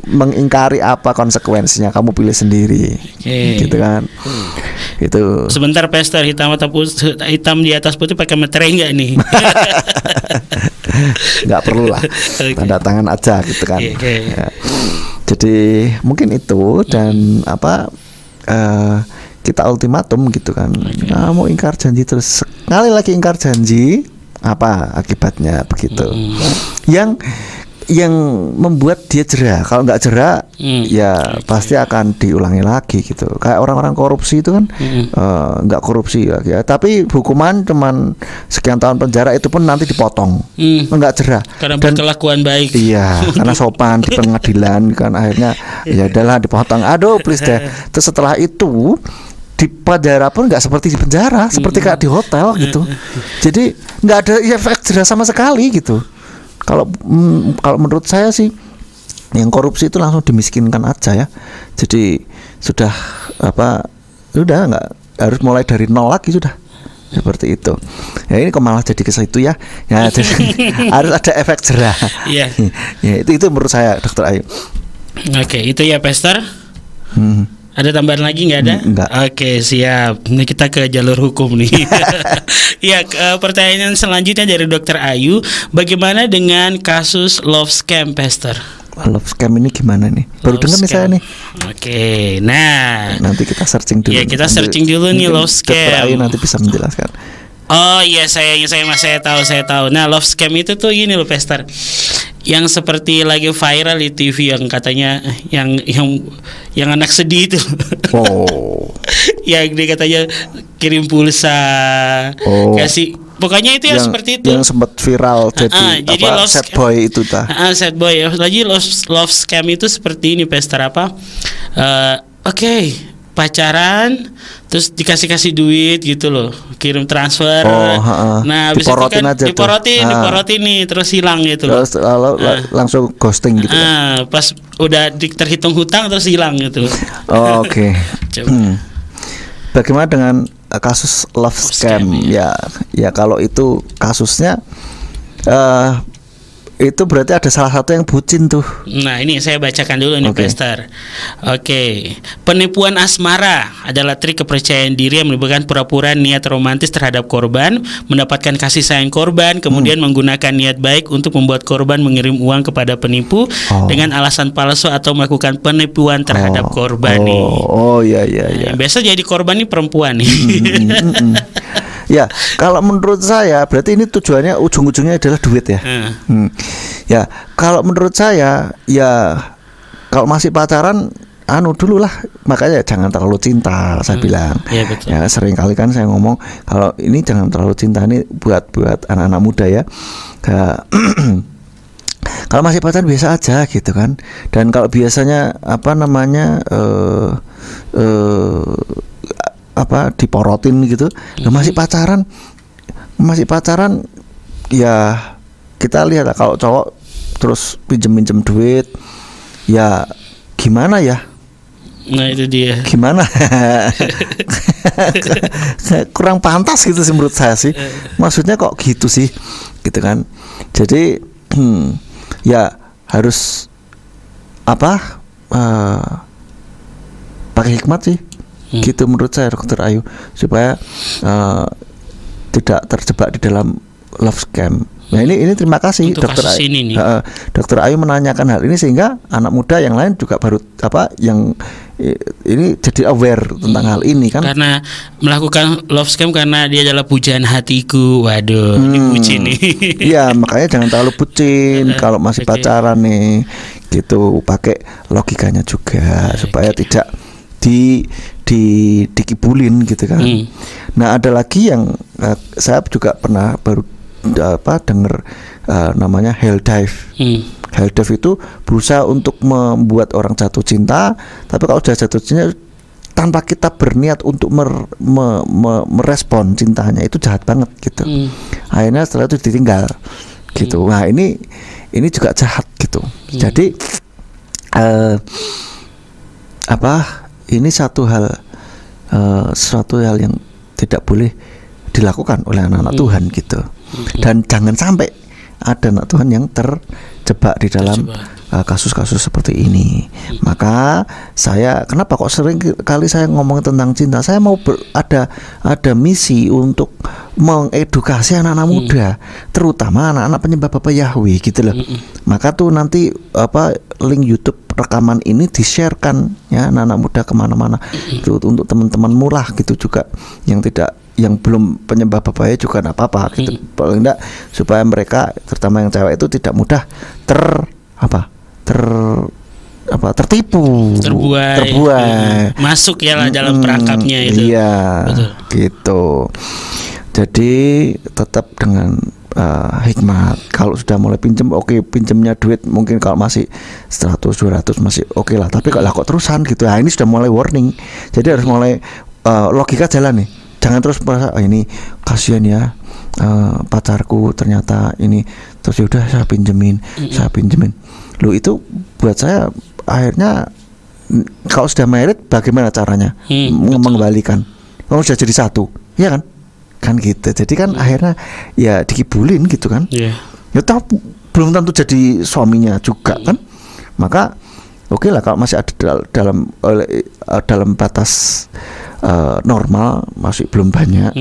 mengingkari apa konsekuensinya, kamu pilih sendiri, gitu kan. Itu. Sebentar Pastor, hitam di atas putih pakai meterai nggak nih? Nggak perlu lah, tanda tangan aja gitu kan. Ya. Jadi mungkin itu, dan kita ultimatum gitu kan. Mau ingkar janji terus sekali lagi ingkar janji, apa akibatnya begitu? Yang membuat dia jera. Kalau nggak jera, ya pasti akan diulangi lagi gitu. Kayak orang-orang korupsi itu kan, nggak korupsi ya, tapi hukuman cuman sekian tahun penjara, itu pun nanti dipotong, nggak jera. Karena berkelakuan baik. Iya, karena sopan di pengadilan kan, akhirnya ya udahlah dipotong. Aduh, please deh. Terus setelah itu di penjara pun nggak seperti di penjara, seperti kayak di hotel gitu. Jadi nggak ada efek jera sama sekali gitu. Kalau menurut saya sih, yang korupsi itu langsung dimiskinkan aja ya. Jadi sudah nggak harus mulai dari nol lagi, sudah seperti itu. Ya ini kok malah jadi ke situ ya. Ya jadi, harus ada efek jerah. Iya. Ya itu menurut saya, Dokter Ayu. Oke, itu ya Pastor. Ada tambahan lagi nggak ada? Enggak. Oke, siap. Ini kita ke jalur hukum nih. Ya, pertanyaan selanjutnya dari Dokter Ayu, bagaimana dengan kasus love scam, Pastor? Love scam ini gimana nih? Baru dengar nih saya nih. Oke, nah nanti kita searching dulu. Ya, kita searching dulu nih love scam. Dokter Ayu nanti bisa menjelaskan. Oh iya, saya tahu. Nah, love scam itu tuh gini loh, Pastor. Yang seperti lagi viral di TV, yang katanya yang anak sedih itu. Oh. Yang dia katanya kirim pulsa, kasih, pokoknya itu yang seperti itu. Yang sempat viral jadi sad boy itu sad boy. Lagi love scam itu seperti ini, Pastor, Oke, pacaran terus dikasih duit gitu loh, kirim transfer. Nah, habis diporotin itu kan diporotin nih terus hilang gitu loh. Terus langsung ghosting gitu. Pas udah terhitung hutang terus hilang gitu. Oke. Bagaimana dengan kasus love scam? Ya kalau itu kasusnya itu berarti ada salah satu yang bucin tuh. Nah, ini saya bacakan dulu nih, Pastor. Oke. Penipuan asmara adalah trik kepercayaan diri yang melibatkan pura-pura niat romantis terhadap korban, mendapatkan kasih sayang korban, kemudian menggunakan niat baik untuk membuat korban mengirim uang kepada penipu dengan alasan palsu atau melakukan penipuan terhadap korban nih. Iya. Biasa jadi korban nih perempuan nih. Ya, kalau menurut saya berarti ini tujuannya ujung-ujungnya adalah duit ya. Ya, kalau menurut saya ya kalau masih pacaran dulu lah, makanya jangan terlalu cinta saya bilang. Ya, betul. Ya, sering kali kan saya ngomong kalau ini jangan terlalu cinta, ini buat anak-anak muda ya. Kalau masih pacaran biasa aja gitu kan. Dan kalau biasanya diporotin gitu. Masih pacaran ya kita lihat lah, kalau cowok terus pinjem duit ya gimana ya? Nah, itu dia. Gimana? Kurang pantas gitu sih menurut saya sih. Maksudnya kok gitu sih, gitu kan. Jadi ya harus pakai hikmat sih. Gitu menurut saya, Dokter Ayu, supaya tidak terjebak di dalam love scam. Nah, ini terima kasih untuk Dokter Ayu. Dokter Ayu menanyakan hal ini sehingga anak muda yang lain juga baru yang ini jadi aware tentang hal ini kan. Karena melakukan love scam karena dia adalah pujaan hatiku. Waduh, ini bucin nih. Iya, makanya jangan terlalu bucin kalau masih pacaran nih. Gitu, pakai logikanya juga supaya tidak dikibulin gitu kan. Nah, ada lagi yang saya juga pernah baru dengar namanya hell dive. Hell dive itu berusaha untuk membuat orang jatuh cinta, tapi kalau sudah jatuh cinta tanpa kita berniat untuk merespon cintanya, itu jahat banget gitu. Akhirnya setelah itu ditinggal gitu. Nah, ini juga jahat gitu. Jadi ini sesuatu hal yang tidak boleh dilakukan oleh anak-anak Tuhan gitu. Dan jangan sampai ada anak Tuhan yang terjebak di dalam kasus-kasus seperti ini. Maka saya kenapa kok sering kali saya ngomong tentang cinta, saya mau ada misi untuk mengedukasi anak-anak muda, terutama anak-anak penyembah Bapa Yahweh gitu loh. Maka tuh nanti link YouTube rekaman ini di-sharekan ya anak-anak muda kemana-mana itu untuk teman-teman murah gitu juga yang belum penyembah Bapa Yahweh juga enggak apa-apa gitu. Paling enggak supaya mereka terutama yang cewek itu tidak mudah tertipu, terbuai, masuk ya lah dalam perangkapnya itu. Iya, betul. Gitu. Jadi tetap dengan hikmat. Kalau sudah mulai pinjam, pinjamnya duit mungkin kalau masih 100-200 masih oke lah. Tapi kalau kok terusan gitu, ini sudah mulai warning. Jadi harus mulai logika jalan nih. Jangan terus merasa ini kasihan ya pacarku ternyata ini, terus udah saya pinjemin. Loh, itu buat saya akhirnya kalau sudah married bagaimana caranya mengembalikan? Kalau sudah jadi satu, ya kan gitu. Jadi kan akhirnya ya dikibulin gitu kan. Ya tahu belum tentu jadi suaminya juga kan. Maka oke lah kalau masih ada dalam batas normal, masih belum banyak.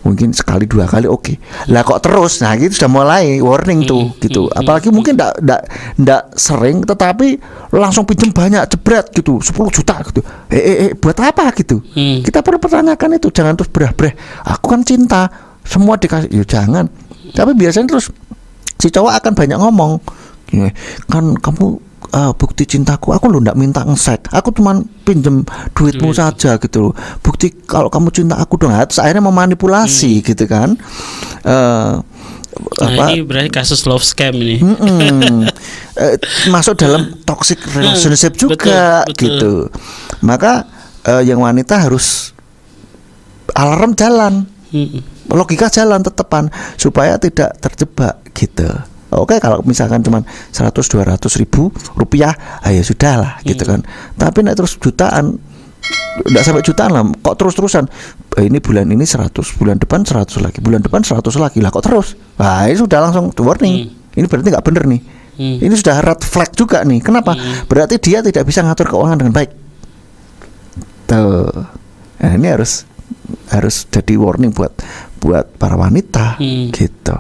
Mungkin sekali dua kali oke. Lah kok terus, nah gitu sudah mulai warning tuh gitu. Apalagi mungkin ndak sering tetapi langsung pinjam banyak jebret gitu 10 juta gitu. Buat apa gitu? Kita perlu pertanyakan itu, jangan terus berah-berah. Aku kan cinta, semua dikasih. Ya jangan. Tapi biasanya terus si cowok akan banyak ngomong. Kan kamu bukti cintaku, aku lo ndak minta ngesek, aku cuman pinjem duitmu saja gitu loh. Bukti kalau kamu cinta aku dong. Terus akhirnya memanipulasi gitu kan. Ini berarti kasus love scam ini. Masuk dalam toxic relationship juga. Betul. Gitu. Maka yang wanita harus alarm jalan, logika jalan tetepan supaya tidak terjebak gitu. Oke, kalau misalkan cuma 100-200 ribu rupiah, ya sudah lah gitu kan. Tapi nek terus jutaan, enggak sampai jutaan lah, kok terus-terusan. Ini bulan ini 100, bulan depan 100 lagi, bulan depan 100 lagi lah, kok terus? Nah, ini sudah langsung warning. Ini berarti nggak bener nih. Ini sudah red flag juga nih. Kenapa? Berarti dia tidak bisa ngatur keuangan dengan baik. Tuh. Nah, ini harus jadi warning buat para wanita gitu.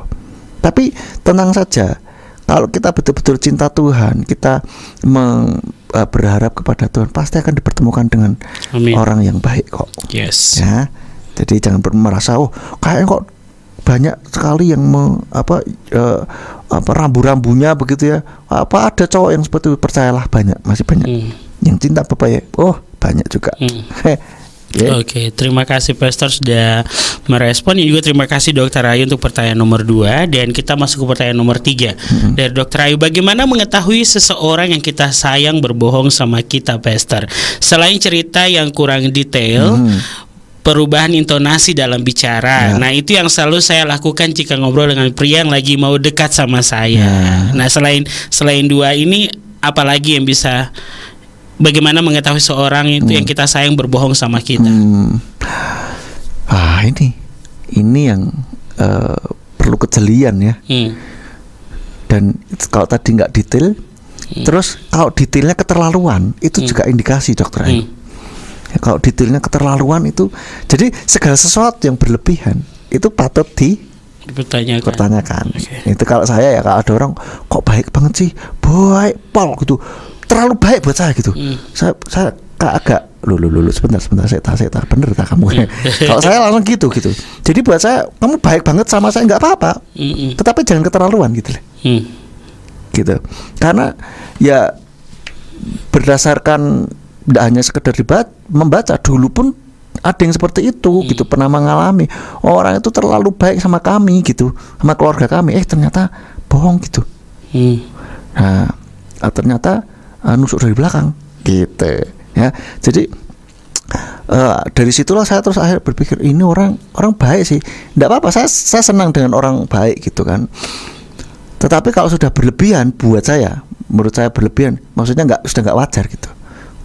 Tapi tenang saja, kalau kita betul-betul cinta Tuhan, kita berharap kepada Tuhan, pasti akan dipertemukan dengan orang yang baik kok. Yes. Ya, jadi jangan merasa kayaknya kok banyak sekali yang rambu-rambunya begitu ya. Apa ada cowok yang seperti itu? Percayalah, masih banyak yang cinta Bapak ya. Banyak juga. Oke, terima kasih Pastor sudah merespon. Juga terima kasih Dr. Ayu untuk pertanyaan nomor 2. Dan kita masuk ke pertanyaan nomor 3 dari Dr. Ayu. Bagaimana mengetahui seseorang yang kita sayang berbohong sama kita, Pastor? Selain cerita yang kurang detail, perubahan intonasi dalam bicara. Nah, itu yang selalu saya lakukan jika ngobrol dengan pria yang lagi mau dekat sama saya. Nah, selain 2 ini, apalagi yang bisa, bagaimana mengetahui seorang itu yang kita sayang berbohong sama kita? Ini yang perlu kejelian ya. Dan kalau tadi nggak detail, terus kalau detailnya keterlaluan, itu juga indikasi, Dokter Ayu. Kalau detailnya keterlaluan itu, jadi segala sesuatu yang berlebihan itu patut dipertanyakan. Itu kalau saya ya, kalau ada orang kok baik banget sih, baik pol gitu, terlalu baik buat saya gitu. Saya agak sebentar saya bener tak kamu. Kalau saya langsung gitu. Jadi buat saya, kamu baik banget sama saya nggak apa-apa, tetapi jangan keterlaluan gitu. Gitu. Karena ya berdasarkan tidak hanya sekedar membaca, dulu pun ada yang seperti itu gitu, pernah mengalami orang itu terlalu baik sama kami gitu, sama keluarga kami, ternyata bohong gitu. Nah, ternyata nusuk dari belakang gitu ya. Jadi dari situlah saya terus akhirnya berpikir, ini orang baik sih, tidak apa-apa, saya senang dengan orang baik gitu kan. Tetapi kalau sudah berlebihan, menurut saya berlebihan, maksudnya sudah nggak wajar gitu.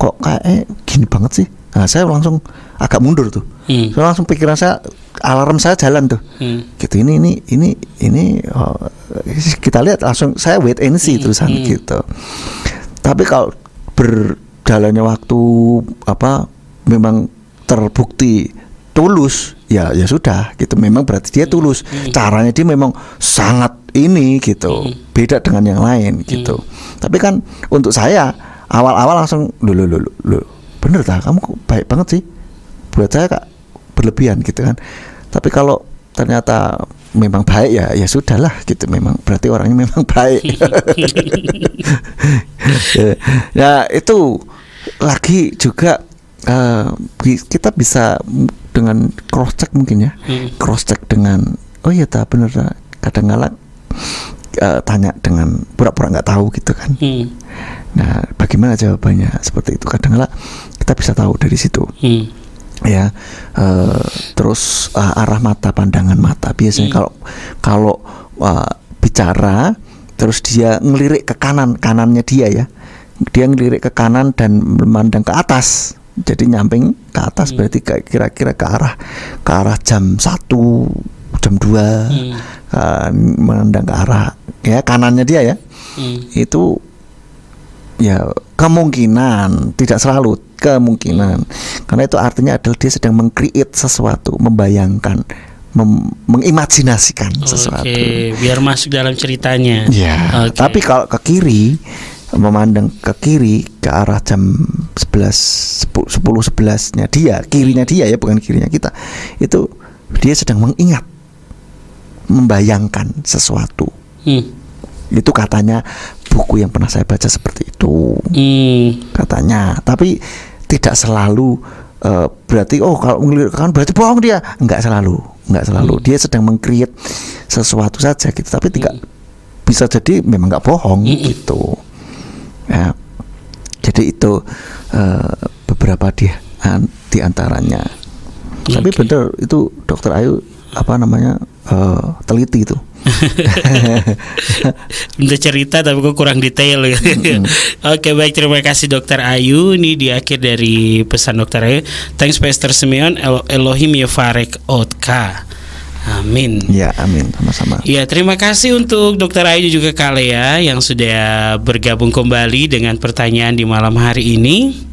Kok kayak gini banget sih? Nah, saya langsung agak mundur tuh. Saya langsung pikiran saya, alarm saya jalan tuh. Gitu, ini kita lihat langsung, saya wait and see terusan gitu. Tapi kalau berjalannya waktu memang terbukti tulus, ya sudah gitu. Memang berarti dia tulus. Caranya dia memang sangat gitu. Beda dengan yang lain gitu. Tapi kan untuk saya awal-awal langsung bener tak, kamu baik banget sih, buat saya Kak berlebihan gitu kan. Tapi kalau ternyata memang baik, ya sudahlah gitu, memang berarti orangnya memang baik. Ya itu lagi juga kita bisa dengan cross check mungkin ya. Cross check dengan tak bener tak, kadang-kadang tanya dengan pura-pura nggak tahu gitu kan. Nah, bagaimana jawabannya seperti itu? Kadang-kadang kita bisa tahu dari situ. Ya, terus arah mata, pandangan mata. Biasanya kalau bicara, terus dia ngelirik ke kanannya dia ya. Dia ngelirik ke kanan dan memandang ke atas. Jadi nyamping ke atas, berarti kira-kira ke arah jam 1, jam 2, memandang ke arah ya kanannya dia ya. Itu ya kemungkinan, tidak selalu, kemungkinan, karena itu artinya adalah dia sedang meng-create sesuatu, membayangkan, mengimajinasikan sesuatu. Biar masuk dalam ceritanya. Ya. Tapi kalau ke kiri, memandang ke kiri ke arah jam 10-11-nya dia, kirinya dia ya, bukan kirinya kita. Itu dia sedang mengingat, membayangkan sesuatu. Itu katanya buku yang pernah saya baca seperti itu. Katanya, tapi tidak selalu berarti kalau mengelirukan berarti bohong dia. Enggak selalu. Dia sedang meng-create sesuatu saja gitu, tapi tidak bisa jadi memang enggak bohong gitu. Ya. Jadi itu beberapa di antaranya. Tapi benar itu Dokter Ayu teliti itu. Udah cerita tapi kok kurang detail gitu. Oke, baik, terima kasih Dokter Ayu. Ini di akhir dari pesan Dokter Ayu. Thanks Pastor Simeon, Elohim Yevarek Otka. Amin. Ya, amin, sama-sama. Ya, terima kasih untuk Dokter Ayu juga Kak Lea yang sudah bergabung kembali dengan pertanyaan di malam hari ini.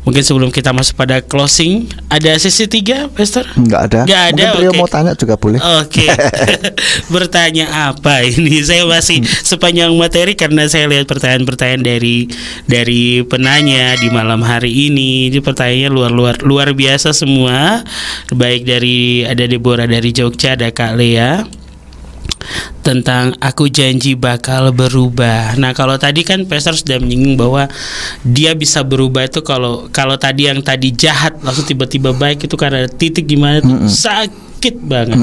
Mungkin sebelum kita masuk pada closing, ada sesi 3, Pastor? Enggak ada. Mungkin beliau mau tanya juga boleh. Oke. Bertanya apa ini? Saya masih sepanjang materi karena saya lihat pertanyaan-pertanyaan dari penanya di malam hari ini. Ini pertanyaannya luar biasa semua. Baik ada Deborah dari Jogja, ada Kak Lea tentang aku janji bakal berubah. Nah, kalau tadi kan Pastor sudah menyinggung bahwa dia bisa berubah itu kalau tadi yang tadi jahat langsung tiba-tiba baik itu karena titik gimana tuh sakit banget.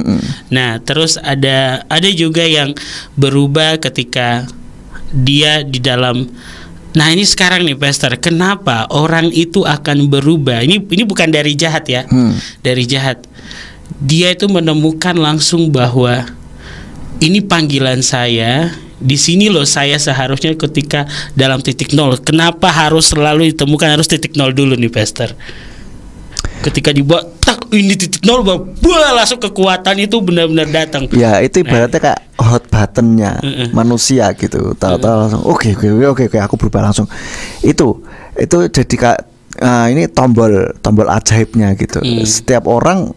Nah, terus ada juga yang berubah ketika dia di dalam. Nah, ini sekarang nih Pastor, kenapa orang itu akan berubah? Ini bukan dari jahat ya. Dari jahat. Dia itu menemukan langsung bahwa ini panggilan saya. Di sini loh saya seharusnya ketika dalam titik nol. Kenapa harus selalu ditemukan harus titik nol dulu nih Pastor? Ketika dibuat ini titik nol, langsung kekuatan itu benar-benar datang. Ya, itu ibaratnya kayak hot buttonnya manusia gitu. Tahu-tahu langsung oke, aku berubah langsung. Itu jadi kayak ini tombol ajaibnya gitu. Setiap orang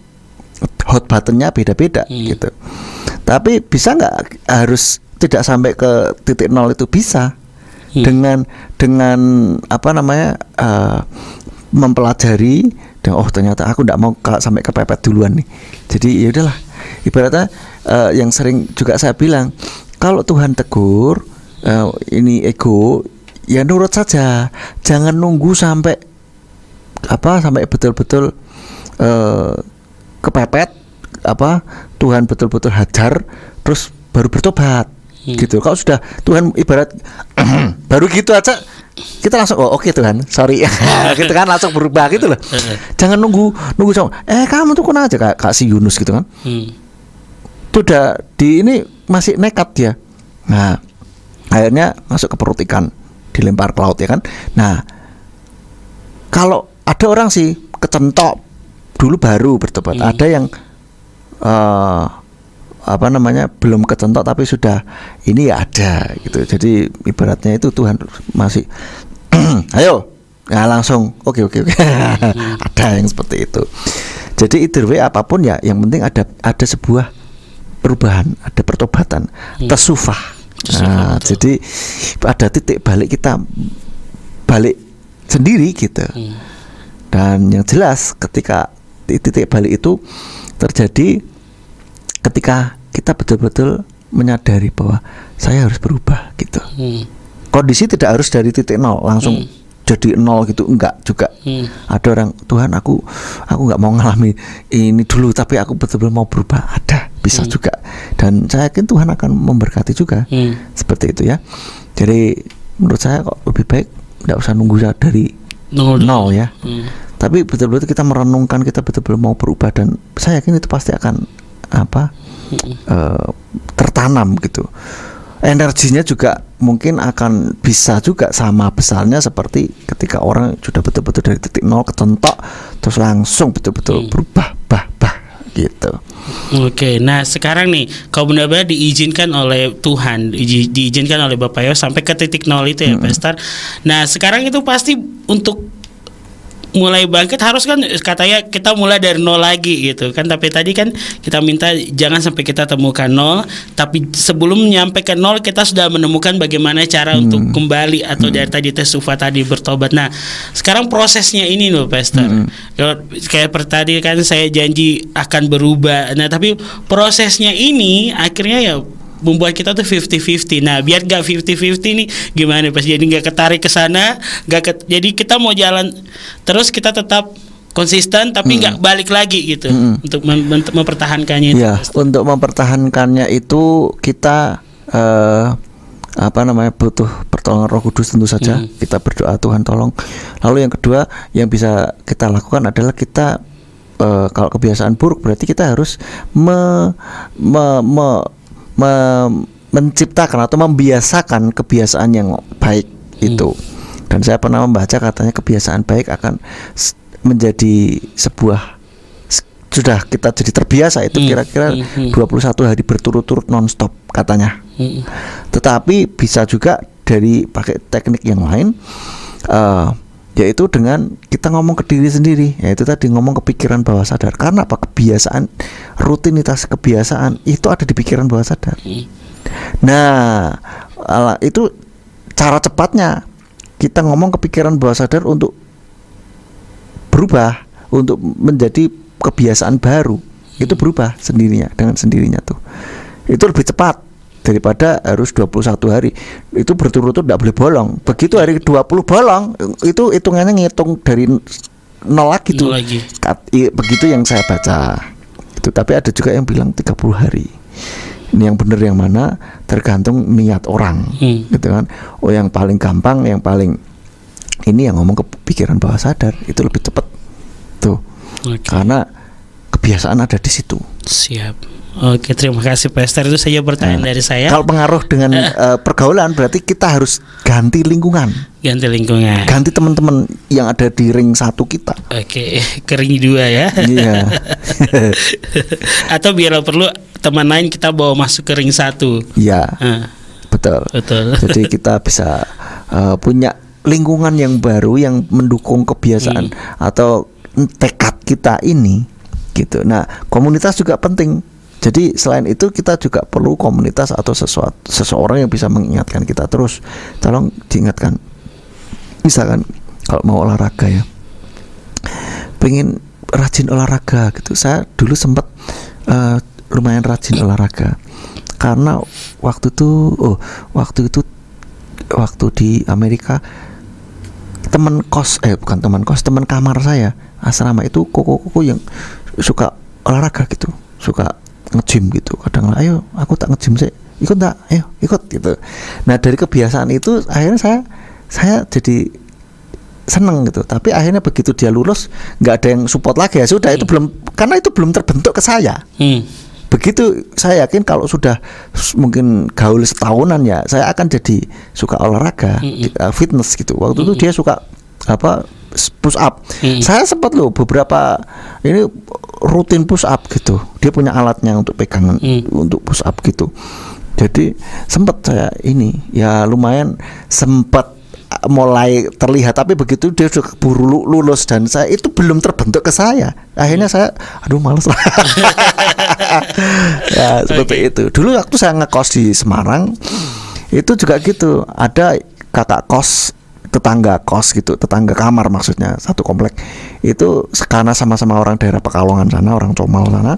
hot buttonnya beda-beda gitu. Tapi bisa nggak harus tidak sampai ke titik nol itu bisa dengan mempelajari dan ternyata aku nggak mau sampai kepepet duluan nih. Jadi ya udahlah, ibaratnya yang sering juga saya bilang kalau Tuhan tegur ini ego ya nurut saja, jangan nunggu sampai betul-betul kepepet Tuhan betul-betul hajar terus baru bertobat gitu. Kalau sudah Tuhan ibarat baru gitu aja kita langsung oke Tuhan sorry gitu kan, langsung berubah gitu loh. Jangan nunggu sama kamu tuh kena aja kayak si Yunus gitu kan. Tuh udah di ini masih nekat dia. Nah, akhirnya masuk ke perut ikan, dilempar ke laut ya kan. Nah, kalau ada orang sih kecentok dulu baru bertobat. Ada yang belum kecentok tapi sudah ini ya ada gitu. Jadi ibaratnya itu Tuhan masih ayo langsung oke. Ada yang seperti itu. Jadi either way apapun ya, yang penting ada sebuah perubahan, ada pertobatan, tesufah. Jadi ada titik balik, kita balik sendiri gitu. Dan yang jelas ketika titik balik itu terjadi ketika kita betul-betul menyadari bahwa saya harus berubah gitu. Kondisi tidak harus dari titik nol langsung jadi nol gitu, enggak juga. Ada orang, Tuhan aku enggak mau ngalami ini dulu tapi aku betul-betul mau berubah, ada bisa juga. Dan saya yakin Tuhan akan memberkati juga seperti itu ya. Jadi menurut saya kok lebih baik enggak usah nunggu dari nol ya. Tapi betul-betul kita merenungkan, kita betul-betul mau berubah, dan saya yakin itu pasti akan tertanam gitu. Energinya juga mungkin akan bisa juga sama besarnya seperti ketika orang sudah betul-betul dari titik nol kecentok terus langsung betul-betul berubah gitu. Oke, nah sekarang nih kalau benar-benar diizinkan oleh Tuhan, diizinkan oleh Bapak Yos sampai ke titik nol itu ya Pastor. Nah sekarang itu pasti untuk mulai bangkit harus kan katanya kita mulai dari nol lagi gitu kan. Tapi tadi kan kita minta jangan sampai kita temukan nol, tapi sebelum nyampe ke nol kita sudah menemukan bagaimana cara untuk kembali atau dari tadi tesufah tadi bertobat. Nah sekarang prosesnya ini loh Pastor. Kayak tadi kan saya janji akan berubah. Nah tapi prosesnya ini akhirnya ya membuat kita tuh 50-50. Nah biar gak 50-50 nih gimana Pas? Jadi gak ketarik ke sana, jadi kita mau jalan terus, kita tetap konsisten tapi gak balik lagi gitu untuk mempertahankannya itu. Ya, untuk mempertahankannya itu kita butuh pertolongan Roh Kudus, tentu saja kita berdoa Tuhan tolong. Lalu yang kedua yang bisa kita lakukan adalah kita kalau kebiasaan buruk berarti kita harus menciptakan atau membiasakan kebiasaan yang baik itu. Dan saya pernah membaca katanya kebiasaan baik akan menjadi sebuah, sudah kita jadi terbiasa itu kira-kira 21 hari berturut-turut nonstop katanya. Tetapi bisa juga dari pakai teknik yang lain, yaitu dengan kita ngomong ke diri sendiri, yaitu tadi ngomong ke pikiran bawah sadar. Karena apa? Kebiasaan, rutinitas kebiasaan itu ada di pikiran bawah sadar. Nah, itu cara cepatnya kita ngomong ke pikiran bawah sadar untuk berubah, untuk menjadi kebiasaan baru. Itu berubah sendirinya, dengan sendirinya tuh. Itu lebih cepat daripada harus 21 hari. Itu berturut-turut tidak boleh bolong. Begitu hari 20 bolong, itu hitungannya ngitung dari nol lagi tuh. Begitu yang saya baca. Itu, tapi ada juga yang bilang 30 hari. Ini yang benar yang mana tergantung niat orang, gitu kan. Oh, yang paling gampang, yang paling ini yang ngomong ke pikiran bawah sadar itu lebih cepat tuh. Karena kebiasaan ada di situ. Siap. Oke, terima kasih Pastor. Itu saja pertanyaan dari saya. Kalau pengaruh dengan pergaulan berarti kita harus ganti lingkungan. Ganti lingkungan. Ganti teman-teman yang ada di ring 1 kita. Oke, ke ring 2 ya. Iya. Atau bila perlu teman lain kita bawa masuk ke ring 1. Iya. Betul. Jadi kita bisa punya lingkungan yang baru yang mendukung kebiasaan atau tekad kita ini gitu. Nah, komunitas juga penting. Jadi selain itu kita juga perlu komunitas atau seseorang yang bisa mengingatkan kita terus. Tolong diingatkan. Misalkan kalau mau olahraga ya, pengen rajin olahraga gitu. Saya dulu sempat lumayan rajin olahraga karena waktu di Amerika teman kamar saya asrama itu koko yang suka olahraga gitu, suka nge-gym gitu. Kadang ayo aku tak nge-gym sih, ikut tak, ayo ikut gitu. Nah dari kebiasaan itu akhirnya saya jadi seneng gitu. Tapi akhirnya begitu dia lulus nggak ada yang support lagi, ya sudah itu karena itu belum terbentuk ke saya. Begitu saya yakin kalau sudah mungkin gaul setahunan ya saya akan jadi suka olahraga, fitness gitu. Waktu itu dia suka push up. Saya sempat beberapa ini rutin push up gitu. Dia punya alatnya untuk pegangan untuk push up gitu. Jadi sempat saya ini ya lumayan sempat mulai terlihat, tapi begitu dia sudah buru lulus dan saya itu belum terbentuk ke saya. Akhirnya saya males lah. Ya seperti itu. Dulu waktu saya ngekos di Semarang itu juga gitu. Ada kakak kos, tetangga kos gitu, tetangga kamar maksudnya, satu komplek. Itu karena sama-sama orang daerah Pekalongan sana, orang Comal sana.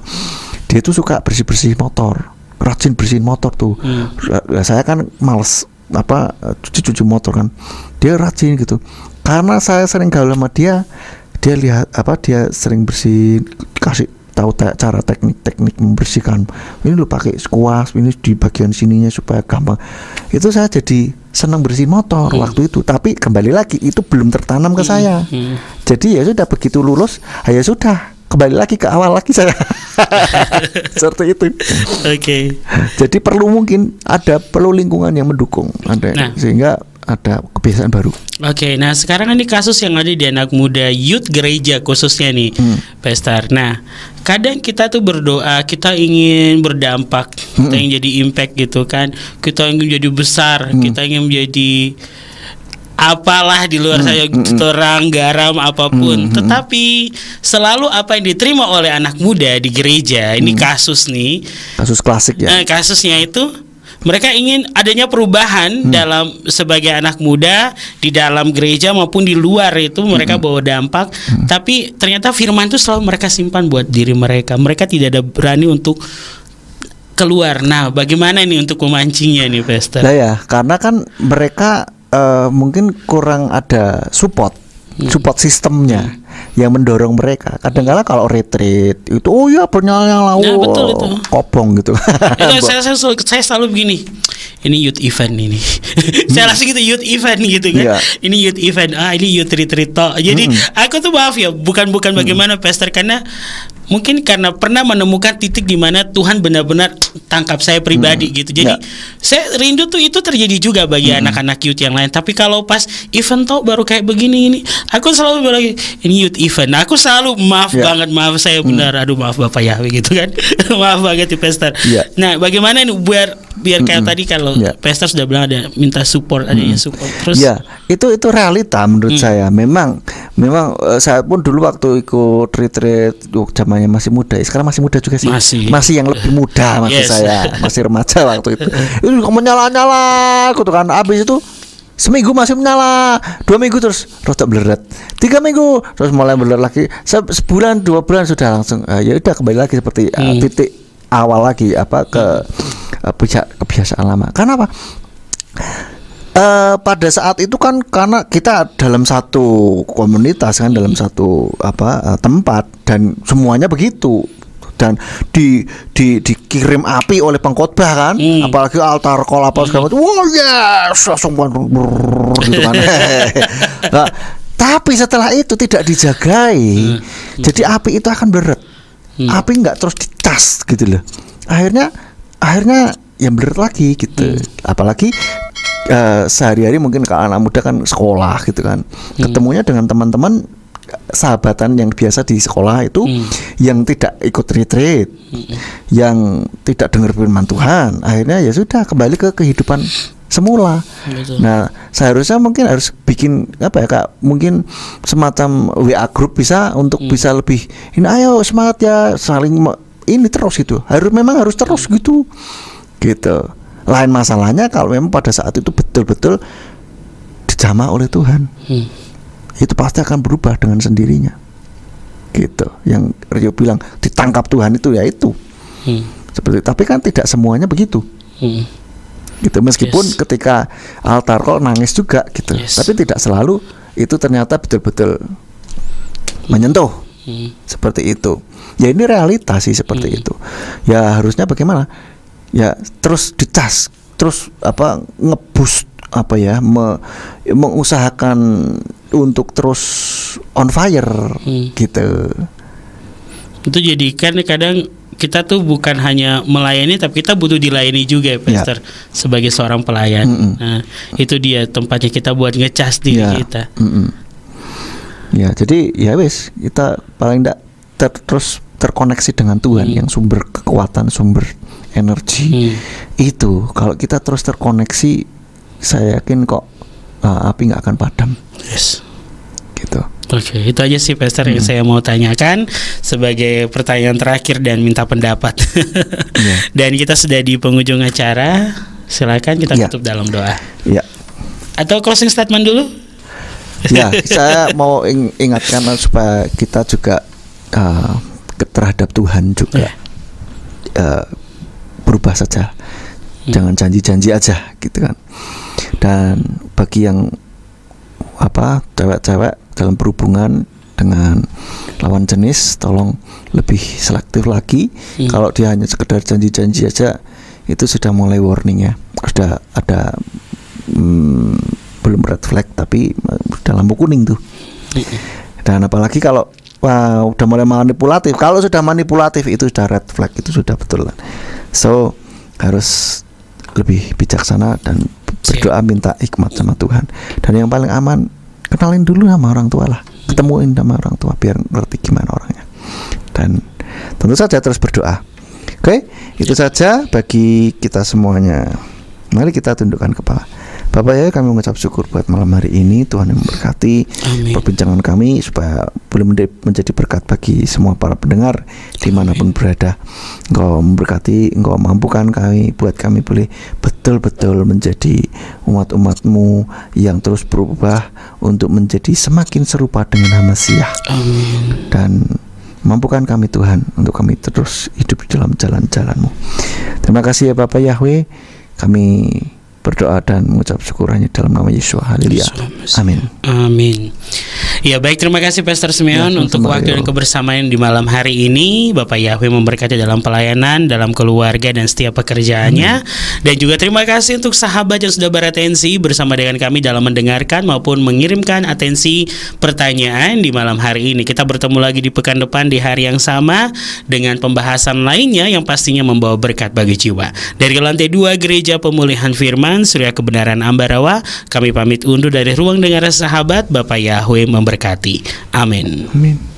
Dia tuh suka bersih-bersih motor, rajin bersihin motor tuh. Saya kan males cuci motor kan. Dia rajin gitu. Karena saya sering gaul sama dia lihat dia sering bersihin, kasih tahu cara teknik membersihkan. Ini lu pakai squash, ini di bagian sininya supaya gampang. Itu saya jadi senang bersihin motor waktu itu. Tapi kembali lagi itu belum tertanam ke saya. Jadi ya sudah begitu lulus, ya sudah kembali lagi ke awal lagi saya. Seperti itu. Oke. Jadi perlu lingkungan yang mendukung, sehingga ada kebiasaan baru. Oke, nah sekarang ini kasus yang ada di anak muda youth gereja khususnya nih, Pastor. Nah, kadang kita tuh berdoa, kita ingin berdampak, kita ingin jadi impact gitu kan, kita ingin jadi besar, kita ingin menjadi apalah di luar saya, terang, garam, apapun. Tetapi selalu apa yang diterima oleh anak muda di gereja, ini kasus klasik ya. Kasusnya itu mereka ingin adanya perubahan dalam sebagai anak muda di dalam gereja maupun di luar itu mereka bawa dampak, tapi ternyata firman itu selalu mereka simpan buat diri mereka. Mereka tidak ada berani untuk keluar. Nah, bagaimana nih untuk memancingnya nih, Pastor? Nah ya, karena kan mereka mungkin kurang ada support sistemnya. yang mendorong mereka. Kadang-kala kalau retreat itu bernyala-nyala, betul itu. Kobong gitu. Saya selalu begini. Ini youth event ini. Saya langsung gitu youth event gitu kan. Ini youth event. Ini youth retreat. Jadi aku tuh maaf ya, bukan bagaimana pastor, karena mungkin karena pernah menemukan titik di mana Tuhan benar-benar tangkap saya pribadi gitu. Jadi saya rindu tuh itu terjadi juga bagi anak-anak youth yang lain. Tapi kalau pas event tuh baru kayak begini ini, aku selalu bilang ini youth event. Aku selalu maaf banget, maaf saya benar, aduh maaf Bapak Yahweh gitu kan. Maaf banget di pastor. Nah, bagaimana ini biar kayak tadi kalau pastor sudah bilang ada minta support, adanya support. Terus itu realita menurut saya. Memang saya pun dulu waktu ikut retreat zamannya masih muda. Sekarang masih muda juga sih. Masih yang lebih muda maksud saya. Masih remaja waktu itu. Itu menyala-nyala gitu kan. Habis itu seminggu masih menyala, 2 minggu terus rotok bleret, 3 minggu terus mulai bleret lagi, sebulan 2 bulan sudah langsung ya udah kembali lagi seperti titik awal lagi ke kebiasaan lama. Karena apa? Pada saat itu kan karena kita dalam satu komunitas kan, dalam satu tempat, dan semuanya begitu, dan dikirim api oleh pengkhotbah kan, apalagi altar call apa segala macam, langsung gitu kan. Nah, tapi setelah itu tidak dijagai, jadi api itu akan beret, api nggak terus dicas gitu loh. Akhirnya yang beret lagi gitu. Apalagi sehari-hari mungkin kalau anak muda kan sekolah gitu kan, ketemunya dengan teman-teman sahabatan yang biasa di sekolah itu, yang tidak ikut retreat, yang tidak dengar firman Tuhan, akhirnya ya sudah kembali ke kehidupan semula. Betul. Nah, seharusnya mungkin harus bikin Kak, mungkin semacam WA group bisa untuk bisa lebih ini, ayo semangat ya, saling ini terus gitu. Memang harus terus gitu. Lain masalahnya kalau memang pada saat itu betul-betul dijamah oleh Tuhan. Itu pasti akan berubah dengan sendirinya. Gitu. Yang Rio bilang ditangkap Tuhan itu ya itu. Seperti, tapi kan tidak semuanya begitu. Gitu, meskipun ketika altar call nangis juga gitu. Tapi tidak selalu itu ternyata betul-betul menyentuh. Seperti itu. Ya ini realita sih seperti itu. Ya harusnya bagaimana? Ya terus dicas, terus ngeboost mengusahakan untuk terus on fire gitu. Itu jadi kan kadang kita tuh bukan hanya melayani, tapi kita butuh dilayani juga ya, Pastor, sebagai seorang pelayan. Nah, itu dia tempatnya kita buat ngecas diri kita. Ya, jadi ya wes, kita paling enggak terus terkoneksi dengan Tuhan yang sumber kekuatan, sumber energi. Itu kalau kita terus terkoneksi, saya yakin kok api nggak akan padam. Gitu. Oke, itu aja sih Pastor yang saya mau tanyakan sebagai pertanyaan terakhir dan minta pendapat. Dan kita sudah di penghujung acara. Silakan kita tutup dalam doa. Atau closing statement dulu? Ya, saya mau ingatkan supaya kita juga terhadap Tuhan juga berubah saja. Jangan janji-janji aja gitu kan. Dan bagi yang cewek-cewek dalam berhubungan dengan lawan jenis, tolong lebih selektif lagi. Kalau dia hanya sekedar janji-janji aja, itu sudah mulai warning ya. Sudah ada belum red flag tapi sudah lampu kuning tuh. Dan apalagi kalau udah mulai manipulatif. Kalau sudah manipulatif itu sudah red flag, itu sudah betulan. So harus lebih bijaksana dan berdoa minta hikmat sama Tuhan. Dan yang paling aman, kenalin dulu sama orang tua lah, ketemuin sama orang tua biar ngerti gimana orangnya. Dan tentu saja terus berdoa. Oke, itu saja bagi kita semuanya. Mari kita tundukkan kepala. Bapak ya, kami mengucap syukur buat malam hari ini. Tuhan yang memberkati perbincangan kami supaya boleh menjadi berkat bagi semua para pendengar dimanapun berada. Engkau memberkati, Engkau mampukan kami, buat kami boleh betul-betul menjadi umat-umat-Mu yang terus berubah untuk menjadi semakin serupa dengan Mesias. Dan mampukan kami Tuhan untuk kami terus hidup dalam jalan-jalan-Mu. Terima kasih ya Bapak Yahweh. Kami berdoa dan mengucap syukur hanya dalam nama Yesus. Haleluya. Amin. Amin. Ya baik, terima kasih Pastor Simeon untuk waktu dan kebersamaan di malam hari ini. Bapak Yahweh memberkati dalam pelayanan, dalam keluarga dan setiap pekerjaannya. Dan juga terima kasih untuk sahabat yang sudah beratensi bersama dengan kami dalam mendengarkan maupun mengirimkan atensi pertanyaan di malam hari ini. Kita bertemu lagi di pekan depan di hari yang sama dengan pembahasan lainnya yang pastinya membawa berkat bagi jiwa. Dari lantai 2 Gereja Pemulihan Firman Surya Kebenaran Ambarawa, kami pamit undur dari ruang dengar sahabat. Bapak Yahweh memberkati. Amin. Amin.